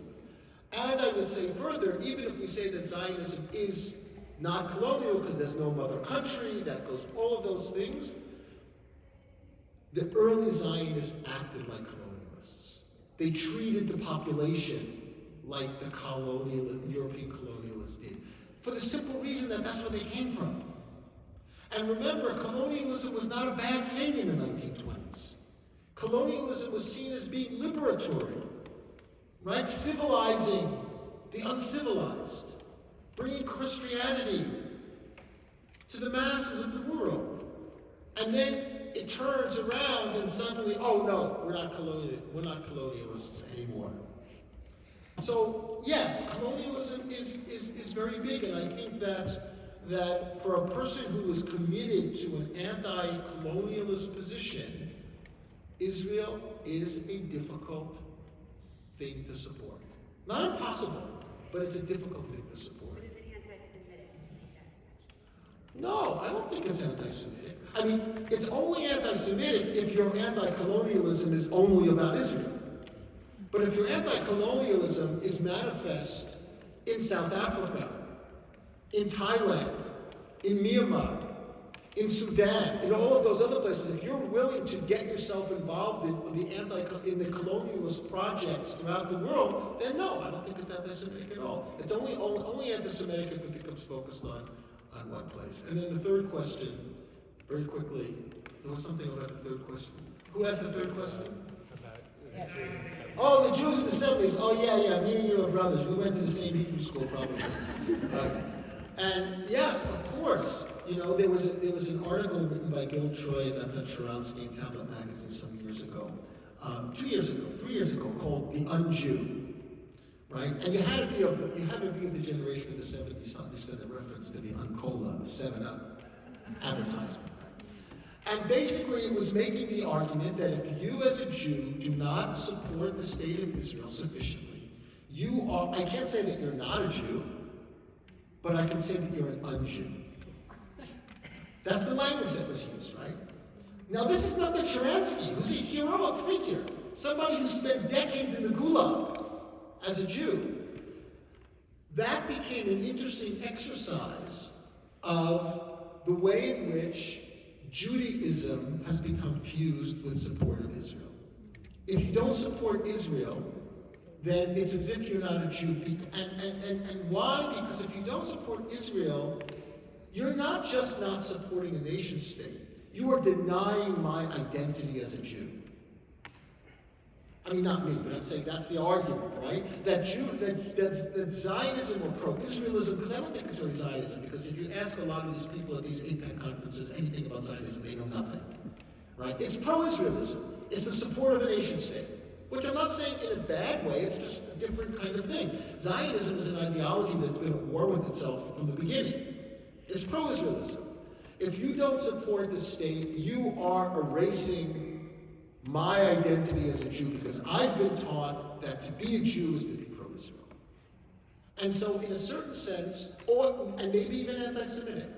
And I would say further, even if we say that Zionism is not colonial because there's no mother country, that goes, all of those things, the early Zionists acted like colonialists. They treated the population like the European colonialists did, for the simple reason that that's where they came from. And remember, colonialism was not a bad thing in the 1920s. Colonialism was seen as being liberatory, right? Civilizing the uncivilized, bringing Christianity to the masses of the world. And then it turns around and suddenly, oh no, we're not colonialists anymore. So yes, colonialism is very big, and I think that for a person who is committed to an anti-colonialist position, Israel is a difficult thing to support. Not impossible, but it's a difficult thing to support. But is it anti-Semitic? No, I don't think it's anti-Semitic. I mean, it's only anti-Semitic if your anti-colonialism is only about Israel. But if your anti-colonialism is manifest in South Africa, in Thailand, in Myanmar, in Sudan, in all of those other places, if you're willing to get yourself involved in the colonialist projects throughout the world, then no, I don't think it's anti-Semitic at all. It's only anti-Semitic if it becomes focused on one place. And then the third question, very quickly, there was something about the third question. Who asked the third question? Oh, the Jews in the 70s. Oh, yeah, me and you are brothers. We went to the same Hebrew school, probably. Right. And yes, of course, there was an article written by Gil Troy and Natan Sharansky in Tablet magazine some years ago, 3 years ago, called "The Un-Jew," right? And you had to be of the generation of the 70s to understand the reference to the Uncola, the 7-Up advertisement, right? And basically, it was making the argument that if you, as a Jew, do not support the state of Israel sufficiently, you are. I can't say that you're not a Jew, but I can say that you're an un-Jew. That's the language that was used, right? Now, this is Natan Sharansky, who's a heroic figure, somebody who spent decades in the Gulag as a Jew. That became an interesting exercise of the way in which Judaism has become fused with support of Israel. If you don't support Israel, then it's as if you're not a Jew. And why? Because if you don't support Israel, you're not just not supporting a nation state, you are denying my identity as a Jew. I mean, not me, but I'm saying that's the argument, right? That Zionism or pro-Israelism, because I don't think it's really Zionism, because if you ask a lot of these people at these APEC conferences anything about Zionism, they know nothing, right? It's pro-Israelism. It's the support of a nation state, which I'm not saying in a bad way, it's just a different kind of thing. Zionism is an ideology that's been at war with itself from the beginning. It's pro-Israelism. If you don't support the state, you are erasing my identity as a Jew, because I've been taught that to be a Jew is to be pro-Israel. And so in a certain sense, and maybe even anti-Semitic,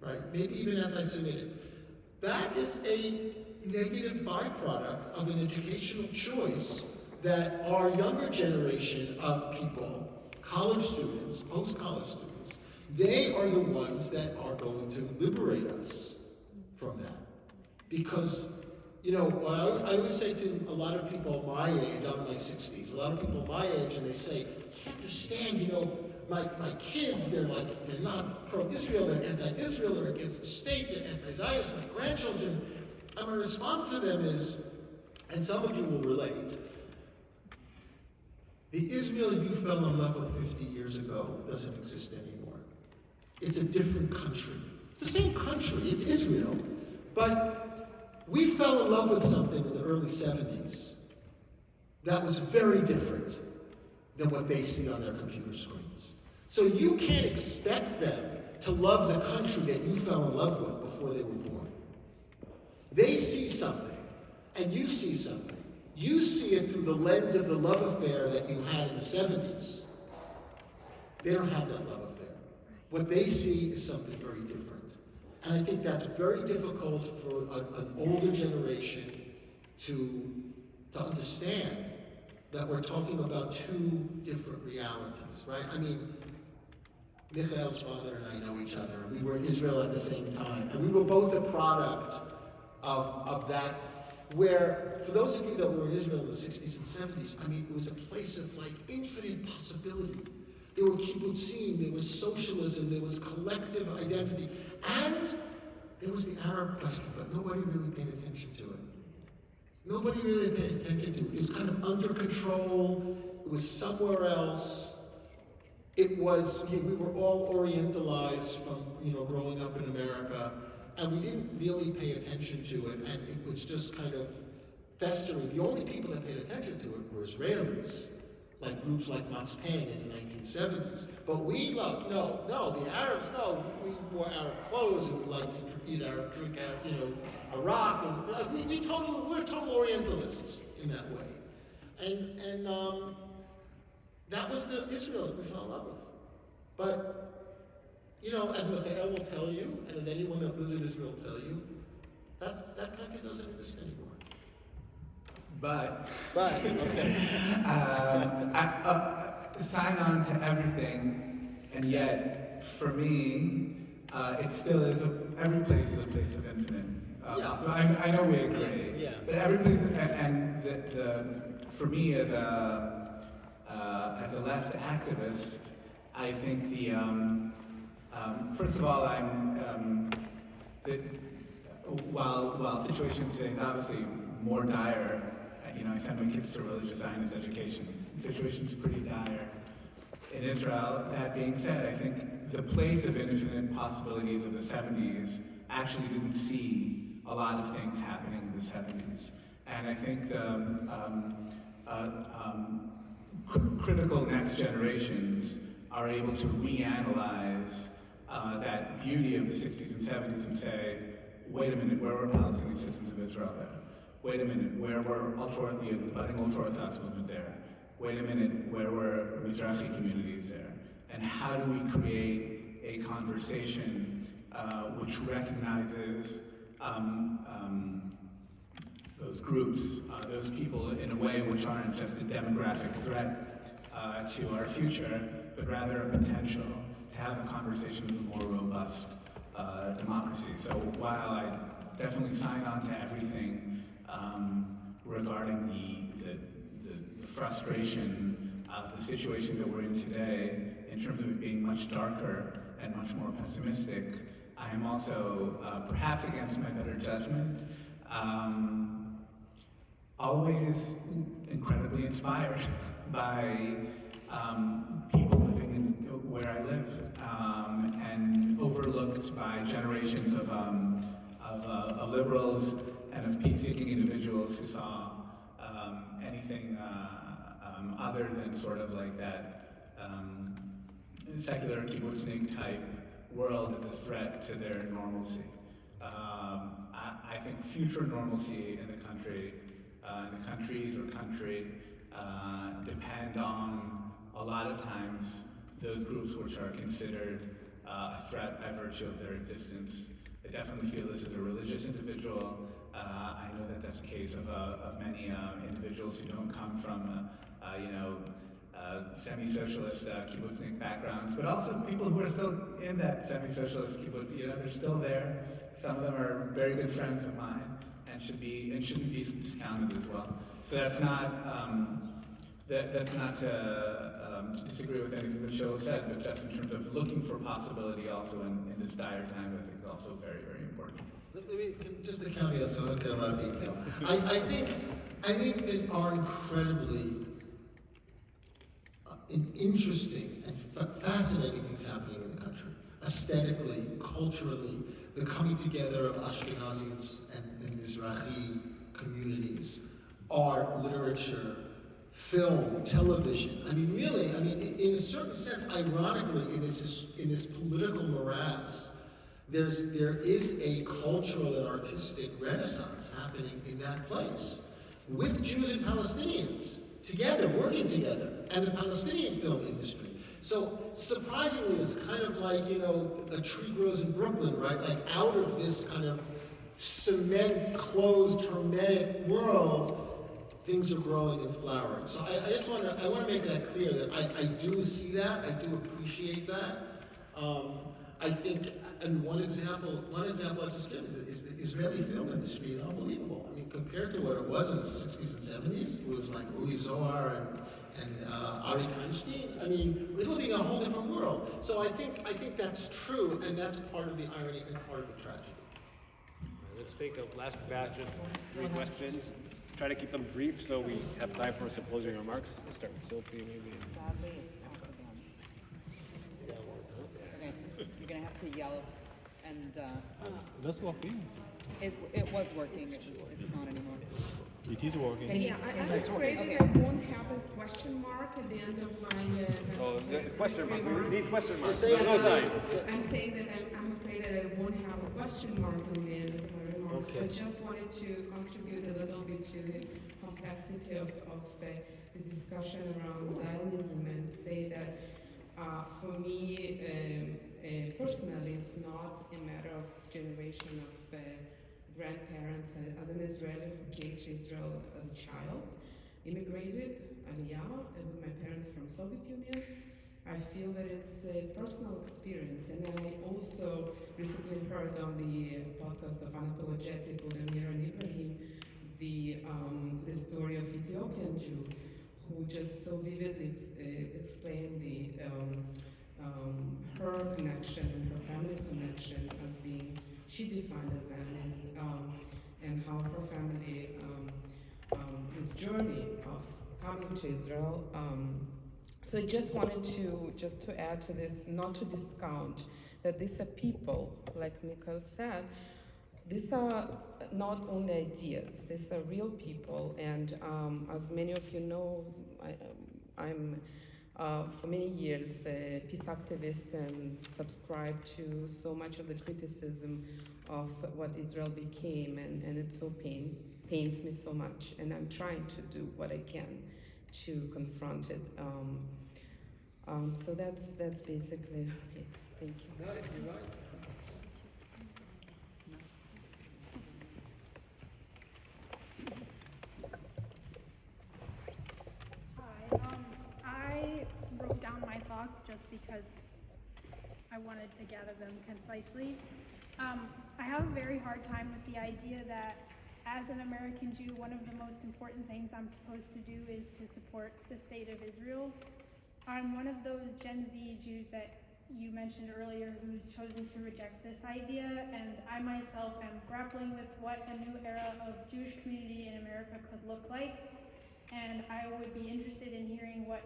right? Maybe even anti-Semitic. That is a negative byproduct of an educational choice that our younger generation of people, college students, post-college students, they are the ones that are going to liberate us from that. Because, what I always say to a lot of people my age, I'm in my 60s, a lot of people my age, and they say, you can't understand, my kids, they're not pro-Israel, they're anti-Israel, they're against the state, they're anti-Zionist, my grandchildren. And my response to them is, and some of you will relate, the Israel you fell in love with 50 years ago doesn't exist anymore. It's a different country. It's the same country, it's Israel, but we fell in love with something in the early 70s that was very different than what they see on their computer screens. So you can't expect them to love the country that you fell in love with before they were born. They see something, and you see something. You see it through the lens of the love affair that you had in the 70s. They don't have that love affair. What they see is something very different. And I think that's very difficult for an older generation to understand, that we're talking about two different realities, right? I mean, Mikhael's father and I know each other, and we were in Israel at the same time, and we were both a product of that, where, for those of you that were in Israel in the 60s and 70s, I mean, it was a place of infinite possibility. There were kibbutzim, there was socialism, there was collective identity, and there was the Arab question, but nobody really paid attention to it. Nobody really paid attention to it. It was kind of under control, it was somewhere else. It was, we were all Orientalized from, growing up in America, and we didn't really pay attention to it, and it was just kind of festering. The only people that paid attention to it were Israelis, like groups like Matzpan in the 1970s. But we loved, no, the Arabs, no, we wore Arab clothes, and we liked to eat Arab, drink Iraq, and we're total Orientalists in that way. And that was the Israel that we fell in love with. But You know, as Mikhael will tell you, and as anyone that lives in Israel will tell you, that country doesn't exist anymore. But okay. Sign on to everything, and yet, for me, it still is, every place is a place of infinite. So I know we agree, but every place, and for me as a left activist, I think first of all, while the situation today is obviously more dire, I send my kids to religious Zionist education. The situation's pretty dire in Israel. That being said, I think the place of infinite possibilities of the 70s actually didn't see a lot of things happening in the 70s. And I think critical next generations are able to reanalyze that beauty of the 60s and 70s and say, wait a minute, where were Palestinian citizens of Israel there? Wait a minute, where were the budding ultra-Orthodox movement there? Wait a minute, where were Mizrahi communities there? And how do we create a conversation which recognizes those groups, those people in a way which aren't just a demographic threat to our future, but rather a potential to have a conversation with a more robust democracy. So while I definitely sign on to everything regarding the frustration of the situation that we're in today, in terms of it being much darker and much more pessimistic, I am also, perhaps against my better judgment, always incredibly inspired by people living in where I live, and overlooked by generations of liberals and of peace-seeking individuals who saw anything other than sort of like that secular kibbutznik type world as a threat to their normalcy. I think future normalcy in the country, in the countries or country, depend on a lot of times those groups which are considered a threat by virtue of their existence. I definitely feel this as a religious individual. I know that that's the case of many individuals who don't come from, semi-socialist kibbutznik backgrounds, but also people who are still in that semi-socialist kibbutz. They're still there. Some of them are very good friends of mine, and shouldn't be discounted as well. So that's not to disagree with anything that Shaul said, but just in terms of looking for possibility also in this dire time, I think is also very, very important. Just a caveat, so I don't get a lot of email. I think there are incredibly interesting and fascinating things happening in the country, aesthetically, culturally, the coming together of Ashkenazi and Mizrahi communities, art, literature, film, television. In a certain sense, ironically, in this political morass, there is a cultural and artistic renaissance happening in that place, with Jews and Palestinians together, working together, and the Palestinian film industry. So surprisingly, it's kind of like, a tree grows in Brooklyn, right? Like out of this kind of cement, closed, hermetic world, things are growing and flowering. So I want to make that clear that I do see that, I do appreciate that. I think, and one example I just give is the Israeli film industry is unbelievable. Compared to what it was in the 60s and 70s, it was like Uri Zohar and Ari Einstein. We're living in a whole different world. So I think that's true, and that's part of the irony and part of the tragedy. Let's take a last batch of 3 questions. Try to keep them brief so we have time for some closing remarks. Let's start with Sophie, maybe. Sadly, it's off again. Okay, you're gonna have to yell, and That's working. it was working. It's not anymore. It is working. Yeah, I'm afraid that I won't have a question mark at the end of my Question mark. remarks. We need question marks. No sign. I'm saying that I'm afraid that I won't have a question mark at the end of my remarks. Okay. I just wanted to contribute a little bit to the complexity of the discussion around Zionism and say that for me, personally, it's not a matter of generation of grandparents. As an Israeli who came to Israel as a child, immigrated, Aliyah, with my parents from Soviet Union, I feel that it's a personal experience. And I also recently heard on the podcast of Unapologetic with Amir and Ibrahim the story of Ethiopian Jew who just so vividly explained her connection and her family connection as being, she defined as Zionist, and how her family, this journey of coming to Israel. So I just wanted to add to this, not to discount that these are people, like Mikhael said, these are not only ideas, these are real people, and as many of you know, I'm for many years a peace activist and subscribed to so much of the criticism of what Israel became, and it so pains me so much, and I'm trying to do what I can to confront it. So that's basically it. Thank you. You're right. I wrote down my thoughts just because I wanted to gather them concisely. I have a very hard time with the idea that as an American Jew, one of the most important things I'm supposed to do is to support the state of Israel. I'm one of those Gen Z Jews that you mentioned earlier who's chosen to reject this idea, and I myself am grappling with what a new era of Jewish community in America could look like. And I would be interested in hearing what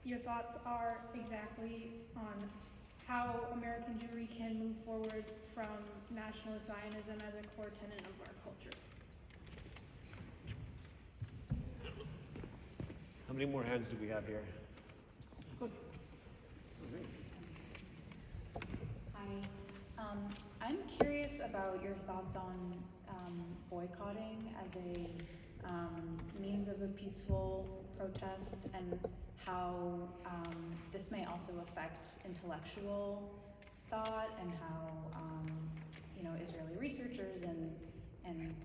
your thoughts are exactly on how American Jewry can move forward from nationalist Zionism as a core tenet of our culture. How many more hands do we have here? Good. Hi. I'm curious about your thoughts on boycotting as a means of a peaceful protest, and how this may also affect intellectual thought, and how Israeli researchers and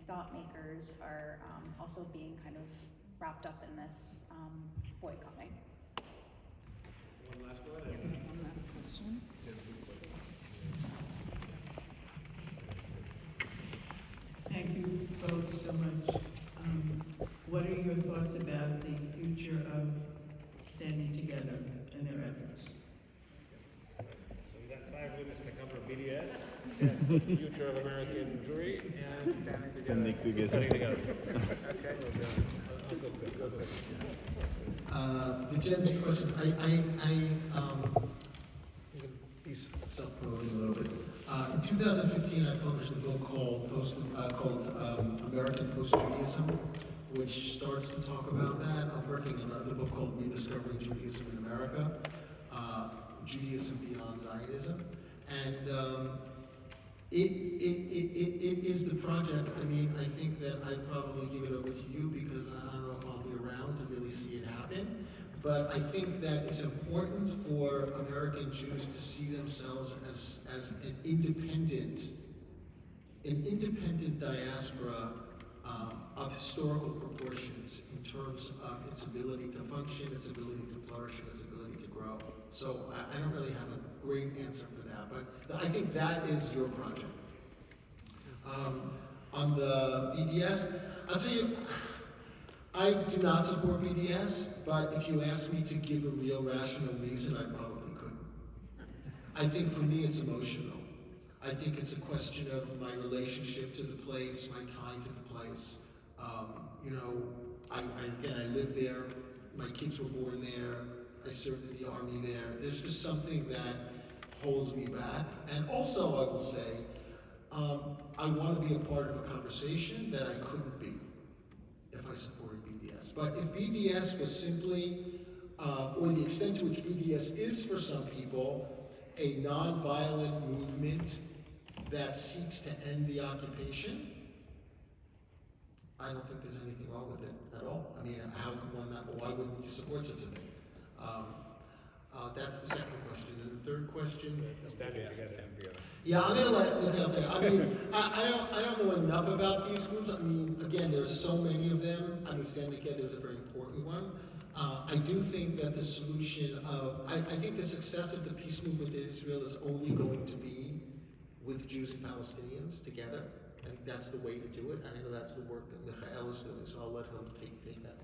thought makers are also being kind of wrapped up in this boycotting. One last one. One last question. Thank you both so much. What are your thoughts about the future of standing together and their efforts? So we got 5 witnesses that come from BDS, Future of American Jewry, and Standing Together. Standing Together. Okay. The Gen Z question, I'm going to be self-promoting a little bit. In 2015, I published a book called American Post-Judaism, which starts to talk about that. I'm working on another book called Rediscovering Judaism in America, Judaism Beyond Zionism. And it is the project. I mean, I think that I'd probably give it over to you because I don't know if I'll be around to really see it happen. But I think that it's important for American Jews to see themselves as an independent diaspora of historical proportions in terms of its ability to function, its ability to flourish, and its ability to grow. So I don't really have a great answer for that, but I think that is your project. On the BDS, I'll tell you, I do not support BDS, but if you ask me to give a real rational reason, I probably couldn't. I think for me it's emotional. I think it's a question of my relationship to the place, my tie to the place. I lived there, my kids were born there, I served in the army there. There's just something that holds me back. And also I will say, I want to be a part of a conversation that I couldn't be if I supported BDS. But if BDS was simply, or the extent to which BDS is for some people, a nonviolent movement that seeks to end the occupation, I don't think there's anything wrong with it at all. I mean, why wouldn't you support such a thing? That's the second question. And the third question? Standing together. Yeah, I'm gonna let Mikhael take. I mean, I don't know enough about these groups. I mean, again, there's so many of them. I mean, standing together is a very important one. I do think that the solution of, I think the success of the peace movement in Israel is only going to be with Jews and Palestinians together. I think that's the way to do it. I know that's the work that Mikhael is doing, so I'll let him take that.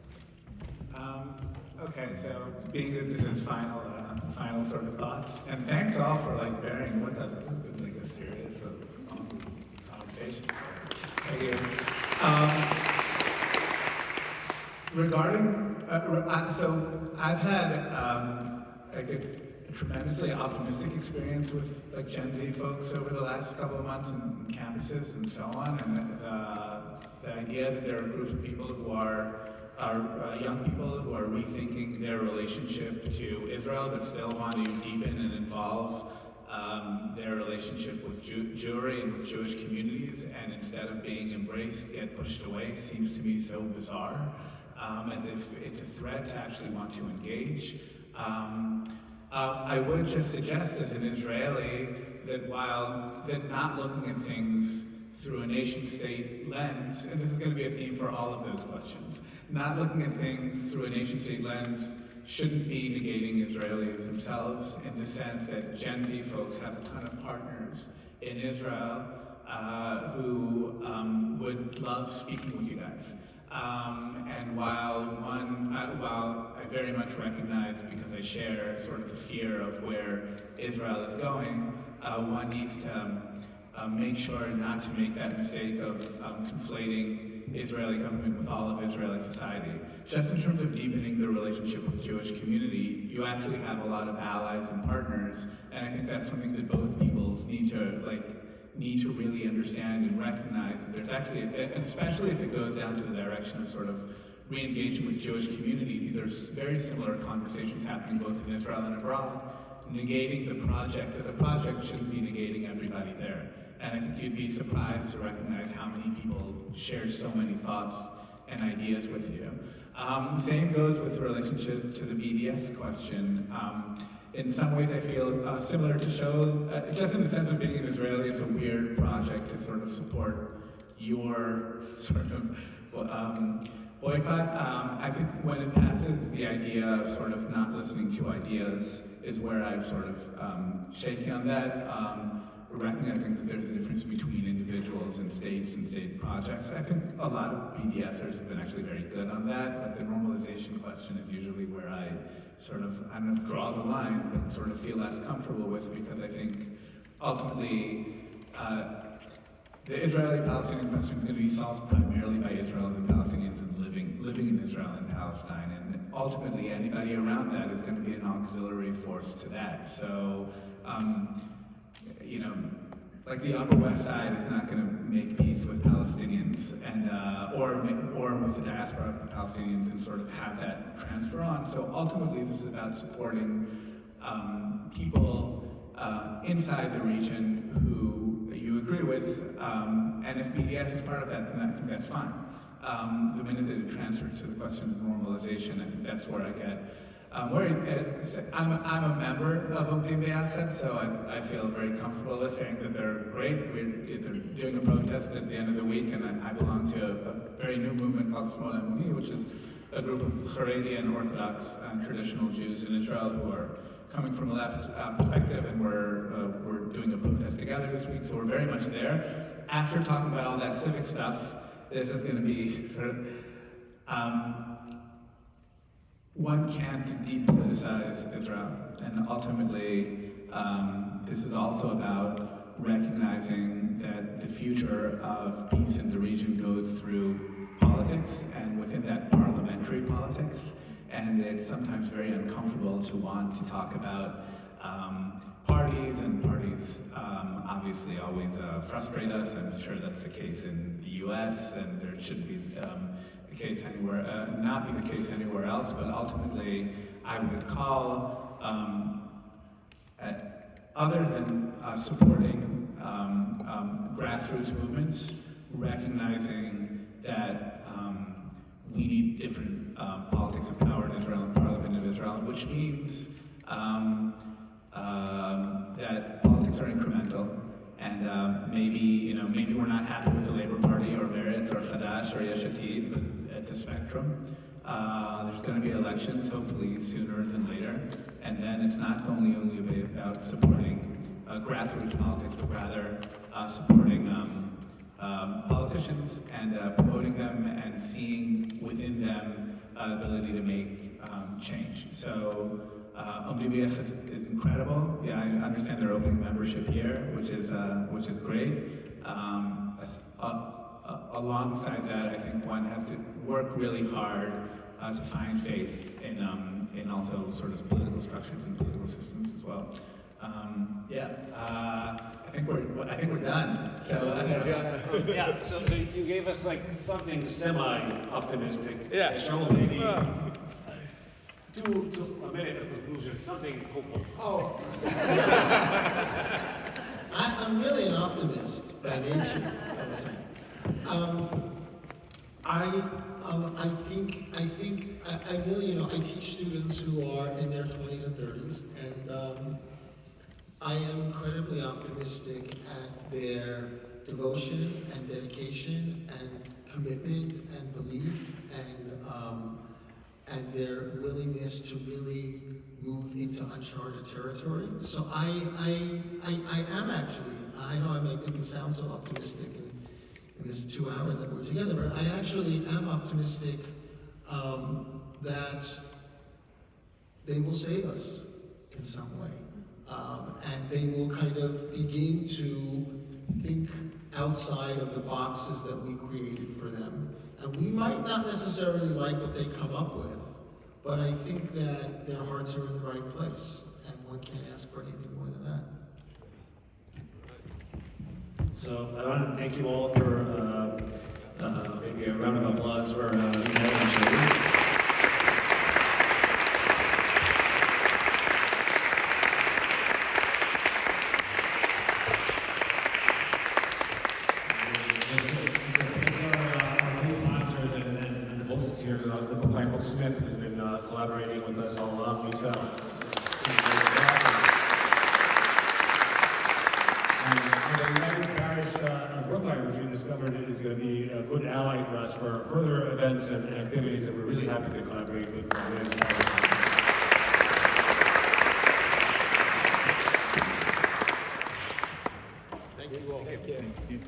Okay, so being that this is final sort of thoughts, and thanks all for like bearing with us. This has been like a series of conversations. So, thank you. Regarding, so I've had like a tremendously optimistic experience with like Gen Z folks over the last couple of months in campuses and so on, and the idea that there are groups of people who are young people who are rethinking their relationship to Israel, but still want to deepen and involve their relationship with Jewry and with Jewish communities, and instead of being embraced, get pushed away, seems to me so bizarre, as if it's a threat to actually want to engage. I would just suggest as an Israeli that that not looking at things through a nation-state lens, and this is going to be a theme for all of those questions, not looking at things through a nation-state lens shouldn't be negating Israelis themselves, in the sense that Gen Z folks have a ton of partners in Israel who would love speaking with you guys. And while I very much recognize, because I share sort of the fear of where Israel is going, one needs to make sure not to make that mistake of conflating Israeli government with all of Israeli society. Just in terms of deepening the relationship with Jewish community, you actually have a lot of allies and partners, and I think that's something that both peoples need to really understand and recognize that there's actually, and especially if it goes down to the direction of sort of re-engaging with Jewish community, these are very similar conversations happening both in Israel and abroad. Negating the project as a project shouldn't be negating everybody there. And I think you'd be surprised to recognize how many people share so many thoughts and ideas with you. Same goes with relationship to the BDS question. In some ways I feel similar to Shaul, just in the sense of being an Israeli, it's a weird project to sort of support your sort of boycott. I think when it passes the idea of sort of not listening to ideas is where I'm sort of shaky on that. Recognizing that there's a difference between individuals and state projects. I think a lot of BDSers have been actually very good on that, but the normalization question is usually where I sort of, I don't know if draw the line, but sort of feel less comfortable with, because I think ultimately the Israeli-Palestinian question is going to be solved primarily by Israelis and Palestinians and living in Israel and Palestine, and ultimately anybody around that is going to be an auxiliary force to that. So, you know, like the Upper West Side is not going to make peace with Palestinians, and or with the diaspora Palestinians, and sort of have that transfer on. So ultimately, this is about supporting people inside the region who you agree with, and if BDS is part of that, then I think that's fine. The minute that it transfers to the question of normalization, I think that's where I get. I'm a member of Omdim B'Yachad, so I feel very comfortable with saying that they're great. They're doing a protest at the end of the week, and I belong to a very new movement called Smol Emuni, which is a group of Haredi and Orthodox and traditional Jews in Israel who are coming from a left perspective, and we're doing a protest together this week, so we're very much there. After talking about all that civic stuff, this is going to be sort of one can't depoliticize Israel, and ultimately this is also about recognizing that the future of peace in the region goes through politics, and within that parliamentary politics, and it's sometimes very uncomfortable to want to talk about parties, and parties obviously always frustrate us. I'm sure that's the case in the US, and there shouldn't be the case anywhere, not be the case anywhere else, but ultimately I would call, other than supporting grassroots movements, recognizing that we need different politics of power in Israel and Parliament of Israel, which means we're not happy with the Labour Party or Meretz or Hadash or Yesh Atid, but it's a spectrum. There's going to be elections, hopefully sooner than later, and then it's not only about supporting grassroots politics, but rather supporting politicians and promoting them and seeing within them the ability to make change. So OMDBF is incredible. Yeah, I understand they're opening membership here, which is great. Alongside that, I think one has to work really hard to find faith in also sort of political structures and political systems as well. I think we're done. So Yeah. So you gave us like something semi-optimistic. Yeah. Shaul, maybe to a minute of conclusion, something hopeful. Oh. I'm really an optimist by nature, I was saying. I really, I teach students who are in their 20s and 30s, and I am incredibly optimistic at their devotion and dedication and commitment and belief and their willingness to really move into uncharted territory. So I am actually, I know I didn't sound so optimistic in this 2 hours that we're together, but I actually am optimistic that they will save us in some way. And they will kind of begin to think outside of the boxes that we created for them. And we might not necessarily like what they come up with, but I think that their hearts are in the right place, and one can't ask for anything more than that. So I want to thank you all for maybe a round of applause for Mikhael and Shaul. Here, the book by Book Smith has been collaborating with us all along. Lisa. And the United Parish Brookline, which we discovered is going to be a good ally for us for further events and activities that we're really happy to collaborate with the United Parish. Thank you all. Thank you.